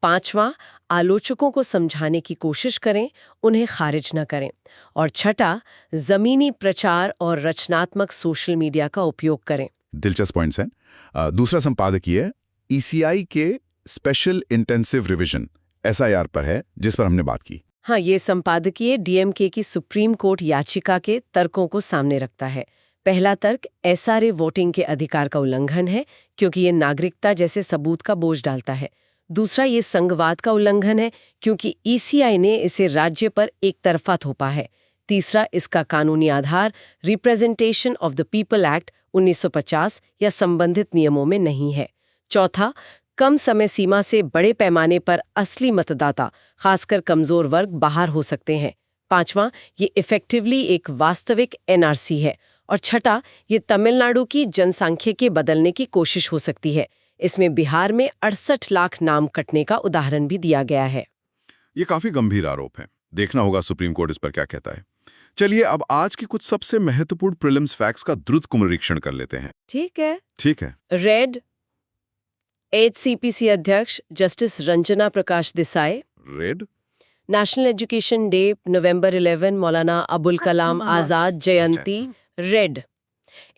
पांचवां, आलोचकों को समझाने की कोशिश करें, उन्हें खारिज न करें। और छठा, जमीनी प्रचार और रचनात्मक सोशल मीडिया का उपयोग करें। दिलचस्प पॉइंट्स हैं। दूसरा संपादकीय ईसीआई के स्पेशल इंटेंसिव रिवीजन SIR पर है, जिस पर हमने बात की। हाँ, ये संपादकीय DMK की सुप्रीम कोर्ट याचिका के तर्कों को सामने रखता है। पहला तर्क SRA वोटिंग के अधिकार का उल्लंघन है, क्योंकि ये नागरिकता जैसे सबूत का बोझ डालता है। दूसरा, ये संघवाद का उल्लंघन है, क्योंकि ECI ने इसे राज्य पर एक तरफा थोपा है। तीसरा, इसका कानूनी आधार Representation of the People Act 1950 या संबंधित नियमों में नहीं है। चौथा, कम समय सीमा से बड़े पैमाने पर असली मतदाता, खासकर कमजोर वर्ग, बाहर हो सकते हैं। पांचवां, ये इफेक्टिवली एक वास्तविक NRC है। और छठा, ये तमिलनाडु की जनसांख्यिकी बदलने की कोशिश हो सकती है। इसमें बिहार में 68 लाख नाम कटने का उदाहरण भी दिया गया है। ये काफी गंभीर आरोप है। देखना होगा सुप्रीम कोर्ट इस पर क्या कहता है। चलिए अब आज की कुछ सबसे महत्वपूर्ण प्रीलिम्स फैक्ट्स का द्रुत कुमरीक्षण कर लेते हैं। ठीक है। ठीक है। रेड, HCPC अध्यक्ष justice Ranjana Prakash Desai. Red, National Education Day नवंबर 11, मौलाना अबुल कलाम आजाद जयंती। Red,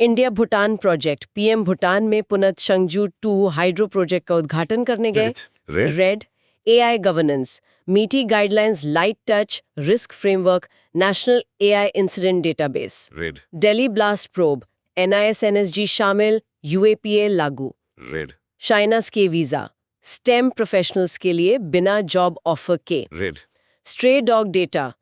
India Bhutan project, PM Bhutan में पुनः शंगजू 2 हाइड्रो प्रोजेक्ट का उद्घाटन करने गए। रेड, AI गवर्नेंस, मीटी guidelines, light touch, risk framework, national AI incident database. Red, Delhi blast probe, NIS NSG शामिल, UAPA लागू। रेड, शाइनास के वीजा, स्टेम प्रोफेशनल्स के लिए बिना जॉब ऑफर के। Red, stray dog data,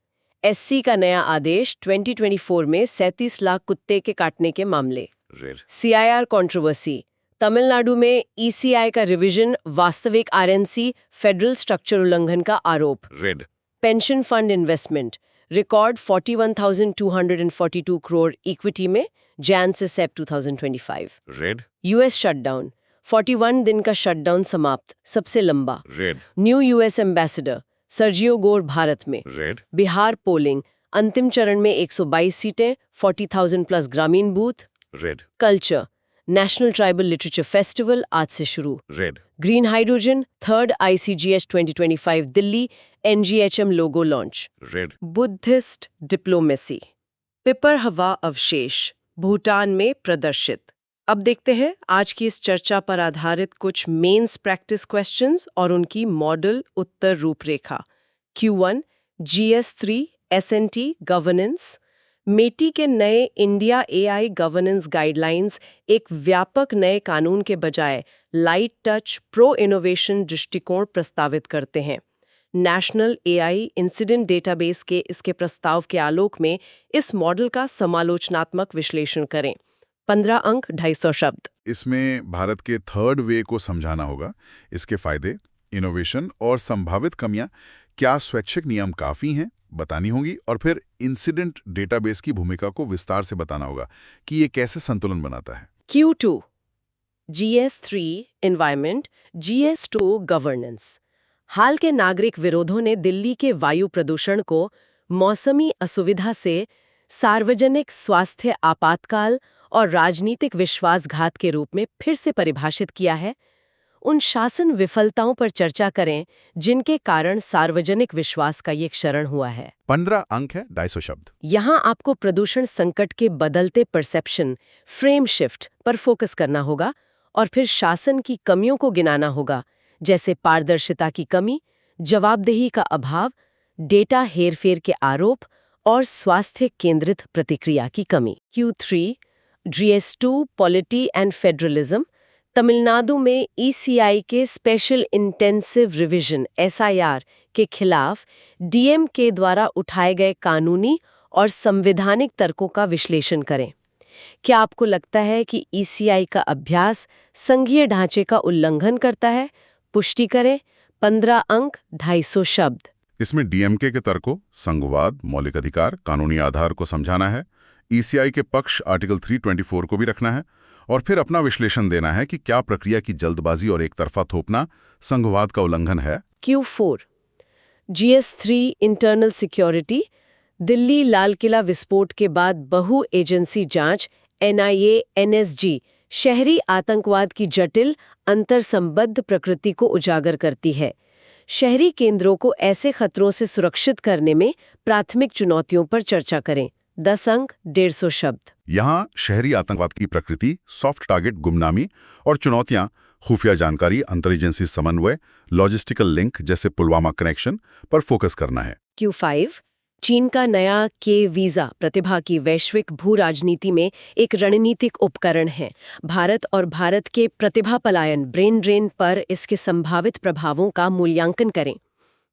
SC का नया आदेश 2024 में 37 लाख कुत्ते के काटने के मामले। रेड, CIR कंट्रोवर्सी, तमिलनाडु में ECI का रिवीजन, वास्तविक RNC, फेडरल स्ट्रक्चर उल्लंघन का आरोप। Red, pension fund investment, record 41,242 crore equity में, जैन से सेप 2025। रेड, US शटडाउन, 41 दिन का शटडाउन समाप्त, सबसे लंबा। Red, new US ambassador Sergio Gor Bharat में। रेड, बिहार पोलिंग, अंतिम चरण में 122 सीटें, 40,000 प्लस ग्रामीण बूथ। Red, culture, National Tribal Literature Festival आज से शुरू। Red, green hydrogen, 3rd ICGS 2025 Delhi, NGHM logo launch. Red, Buddhist diplomacy, Piprahwa अवशेष, भूटान में प्रदर्शित। अब देखते हैं आज की इस चर्चा पर आधारित कुछ मेंस प्रैक्टिस क्वेश्चंस और उनकी मॉडल उत्तर रूपरेखा। Q1, GS3 SNT governance. मेटी के नए इंडिया AI गवर्नेंस गाइडलाइंस एक व्यापक नए कानून के बजाय लाइट टच प्रो इनोवेशन दृष्टिकोण प्रस्तावित करते हैं। नेशनल AI इंसिडेंट डेटाबेस के इसके प्रस्ताव के आलोक में इस मॉडल का समालोचनात्मक विश्लेषण करें। 15 अंक 250 शब्द। इसमें भारत के थर्ड वे को समझाना होगा, इसके फायदे, इनोवेशन और संभावित कमियां, क्या स्वैच्छिक नियम काफी हैं, बतानी होंगी, और फिर इंसिडेंट डेटाबेस की भूमिका को विस्तार से बताना होगा कि ये कैसे संतुलन बनाता है। Q2, GS3 environment, GS2 governance. हाल के नागरिक विरोधों ने दिल्ली के वायु प्रदूषण को मौसमी असुविधा से सार्वजनिक स्वास्थ्य आपातकाल और राजनीतिक विश्वासघात के रूप में फिर से परिभाषित किया है। उन शासन विफलताओं पर चर्चा करें जिनके कारण सार्वजनिक विश्वास का ये क्षरण हुआ है। 15 अंक है 250 शब्द। यहाँ आपको प्रदूषण संकट के बदलते परसेप्शन, फ्रेम शिफ्ट पर फोकस करना होगा और फिर शासन की कमियों को गिनाना होगा, जैसे पारदर्शिता की कमी, जवाबदेही का अभाव, डेटा हेरफेर के आरोप और स्वास्थ्य केंद्रित प्रतिक्रिया की कमी। Q3, GS2 polity and federalism. Tamil Nadu में ECI के स्पेशल इंटेंसिव रिवीजन SIR के खिलाफ DMK द्वारा उठाए गए कानूनी और संवैधानिक तर्कों का विश्लेषण करें। क्या आपको लगता है कि ECI का अभ्यास संघीय ढांचे का उल्लंघन करता है? पुष्टि करें। 15 अंक 250 शब्द। इसमें डीएमके के तर्कों, संघवाद, मौलिक अधिकार, कानूनी आधार को समझाना है, ईसीआई के पक्ष आर्टिकल 324 को भी रखना है और फिर अपना विश्लेषण देना है कि क्या प्रक्रिया की जल्दबाजी और एक तरफा थोपना संघवाद का उल्लंघन है। Q4 GS3 internal security, Delhi Lal Qila विस्फोट के बाद बहु एजेंसी जांच NIA NSG शहरी आतंकवाद की जटिल अंतरसंबद्ध प्रकृति को उजागर करती है। शहरी केंद्रों को ऐसे खतरों से सुरक्षित करने में प्राथमिक चुनौतियों पर चर्चा करें। 10 अंक 150 शब्द। यहाँ शहरी आतंकवाद की प्रकृति, सॉफ्ट टारगेट गुमनामी और चुनौतियां खुफिया जानकारी, अंतर एजेंसी समन्वय, लॉजिस्टिकल लिंक जैसे पुलवामा कनेक्शन पर फोकस करना है। Q5 चीन का नया के वीजा प्रतिभा की वैश्विक भू राजनीति में एक रणनीतिक उपकरण है। भारत और भारत के प्रतिभा पलायन ब्रेन ड्रेन पर इसके संभावित प्रभावों का मूल्यांकन करें।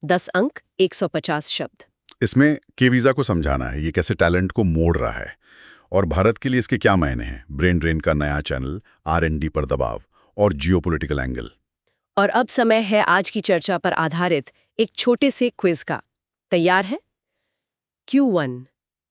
10 अंक 150 शब्द। इसमें के वीजा को समझाना है, ये कैसे टैलेंट को मोड़ रहा है और भारत के लिए इसके क्या मायने हैं। ब्रेन ड्रेन का नया चैनल, R&D पर दबाव और जियोपॉलिटिकल एंगल। और अब समय है आज की चर्चा पर आधारित एक छोटे से क्विज का। तैयार है? Q1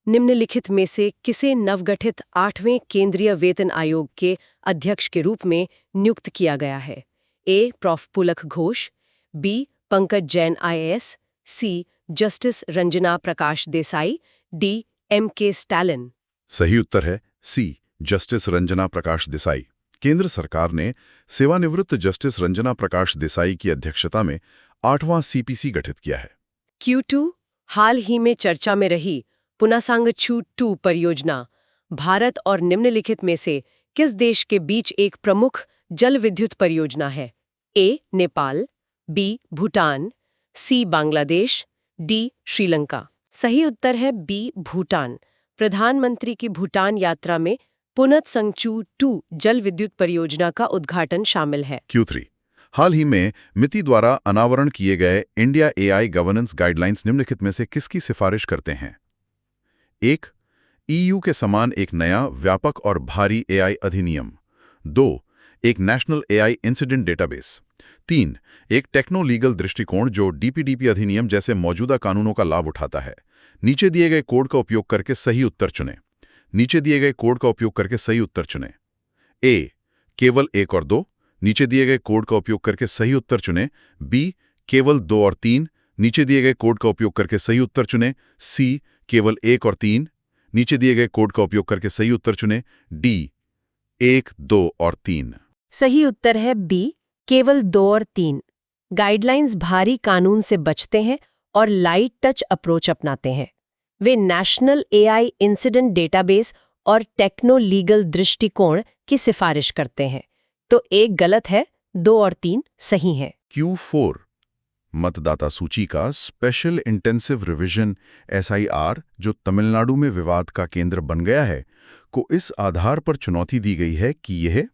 निम्नलिखित में से किसे नवगठित 8वें केंद्रीय वेतन आयोग के अध्यक्ष के रूप में नियुक्त किया गया है? A. Prof Pulak Ghosh, B. Pankaj Jain IAS, C. Justice Ranjana Prakash Desai, D. M.K. Stalin. सही उत्तर है C. जस्टिस रंजना प्रकाश देसाई। केंद्र सरकार ने सेवानिवृत्त जस्टिस रंजना प्रकाश देसाई की अध्यक्षता में 8वां CPC गठित किया है। Q2 हाल ही में चर्चा में रही पुनासांगचू 2 परियोजना भारत और निम्नलिखित में से किस देश के बीच एक प्रमुख जल विद्युत परियोजना है? A. Nepal, B. Bhutan, C. Bangladesh, D. Sri Lanka. सही उत्तर है B. भूटान। प्रधानमंत्री की भूटान यात्रा में पुनत्संगचू 2 जल विद्युत परियोजना का उद्घाटन शामिल है। Q3 हाल ही में मिति द्वारा अनावरण किए गए इंडिया AI गवर्नेंस गाइडलाइंस निम्नलिखित में से किसकी सिफारिश करते हैं? 1. EU के समान एक नया व्यापक और भारी AI अधिनियम। 2. एक नेशनल AI इंसिडेंट डेटाबेस। 3. एक टेक्नो लीगल दृष्टिकोण जो DPDP अधिनियम जैसे मौजूदा कानूनों का लाभ उठाता है। नीचे दिए गए कोड का उपयोग करके सही उत्तर चुनें। नीचे दिए गए कोड का उपयोग करके सही उत्तर चुनें। A. केवल 1 और 2। नीचे दिए गए कोड का उपयोग करके सही उत्तर चुनें। B. केवल 2 और 3। नीचे दिए गए कोड का उपयोग करके सही उत्तर चुनें। C. केवल 1 और 3। नीचे दिए गए कोड का उपयोग करके सही उत्तर चुनें। D. 1, 2 और 3। सही उत्तर है B. केवल 2 और 3। गाइडलाइंस भारी कानून से बचते हैं और लाइट टच अप्रोच अपनाते हैं। वे नेशनल AI इंसिडेंट डेटाबेस और टेक्नो लीगल दृष्टिकोण की सिफारिश करते हैं। तो एक गलत है, 2 और 3 सही हैं। Q4 मतदाता सूची का स्पेशल इंटेंसिव रिवीजन SIR जो तमिलनाडु में विवाद का केंद्र बन गया है, को इस आधार पर चुनौती दी गई है कि यह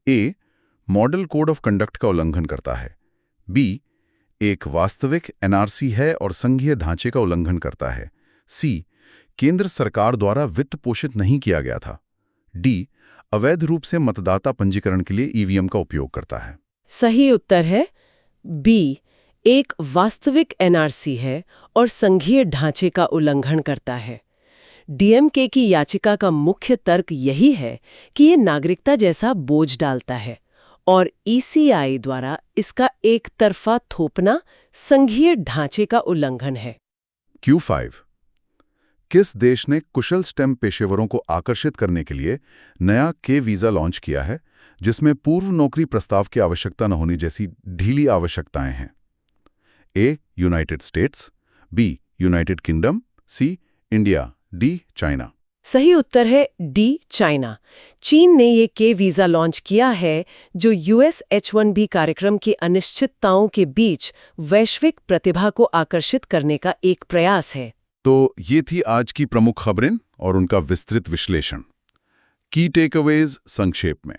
A. Model code of conduct का उल्लंघन करता है, B. एक वास्तविक NRC है और संघीय ढांचे का उल्लंघन करता है, C. केंद्र सरकार द्वारा वित्त पोषित नहीं किया गया था, D. अवैध रूप से मतदाता पंजीकरण के लिए EVM का उपयोग करता है। सही उत्तर है B. एक वास्तविक NRC है और संघीय ढांचे का उल्लंघन करता है। DMK की याचिका का मुख्य तर्क यही है कि ये नागरिकता जैसा बोझ डालता है और ECI द्वारा इसका एक तरफा थोपना संघीय ढांचे का उल्लंघन है। Q5 किस देश ने कुशल स्टेम पेशेवरों को आकर्षित करने के लिए नया के वीजा लॉन्च किया है, जिसमें पूर्व नौकरी प्रस्ताव की आवश्यकता न होने जैसी ढीली आवश्यकताएं हैं? A. United states, B. United kingdom, C. India, D. China. सही उत्तर है D. चाइना। चीन ने ये के वीजा लॉन्च किया है जो US H-1B कार्यक्रम की अनिश्चितताओं के बीच वैश्विक प्रतिभा को आकर्षित करने का एक प्रयास है। तो ये थी आज की प्रमुख खबरें और उनका विस्तृत विश्लेषण। की टेकअवेज संक्षेप में।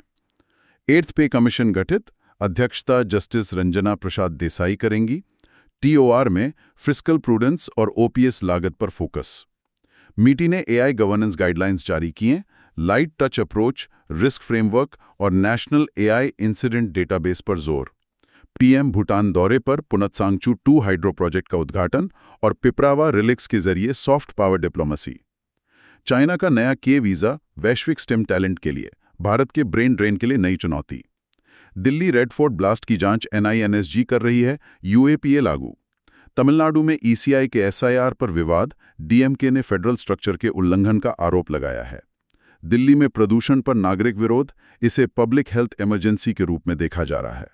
8th पे कमीशन गठित, अध्यक्षता जस्टिस रंजना प्रसाद देसाई करेंगी। TOR में फिस्कल प्रूडेंस और OPS लागत पर फोकस। मीटी ने AI गवर्नेंस गाइडलाइंस जारी किए, light touch approach, risk framework और नेशनल AI इंसिडेंट डेटाबेस पर जोर। पीएम भूटान दौरे पर पुनत्सांगचू 2 हाइड्रो प्रोजेक्ट का उद्घाटन और पिपरावा रिलिक्स के जरिए सॉफ्ट पावर डिप्लोमेसी। चाइना का नया के वीजा वैश्विक स्टेम टैलेंट के लिए, भारत के ब्रेन ड्रेन के लिए नई चुनौती। दिल्ली रेड फोर्ट ब्लास्ट की जांच NINSG कर रही है, UAPA लागू। तमिलनाडु में ECI के SIR पर विवाद, DMK ने फेडरल स्ट्रक्चर के उल्लंघन का आरोप लगाया है। दिल्ली में प्रदूषण पर नागरिक विरोध, इसे पब्लिक हेल्थ इमरजेंसी के रूप में देखा जा रहा है।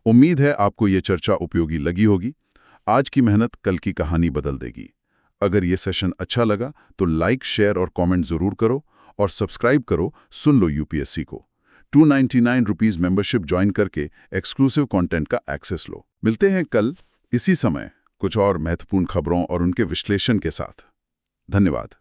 उम्मीद है आपको ये चर्चा उपयोगी लगी होगी। आज की मेहनत कल की कहानी बदल देगी। अगर ये सेशन अच्छा लगा तो लाइक, शेयर और कमेंट जरूर करो और सब्सक्राइब करो सुन लो UPSC को। 299 रुपीज़ मेंबरशिप ज्वाइन करके एक्सक्लूसिव कंटेंट का एक्सेस लो। मिलते हैं कल इसी समय कुछ और महत्वपूर्ण खबरों और उनके विश्लेषण के साथ। धन्यवाद।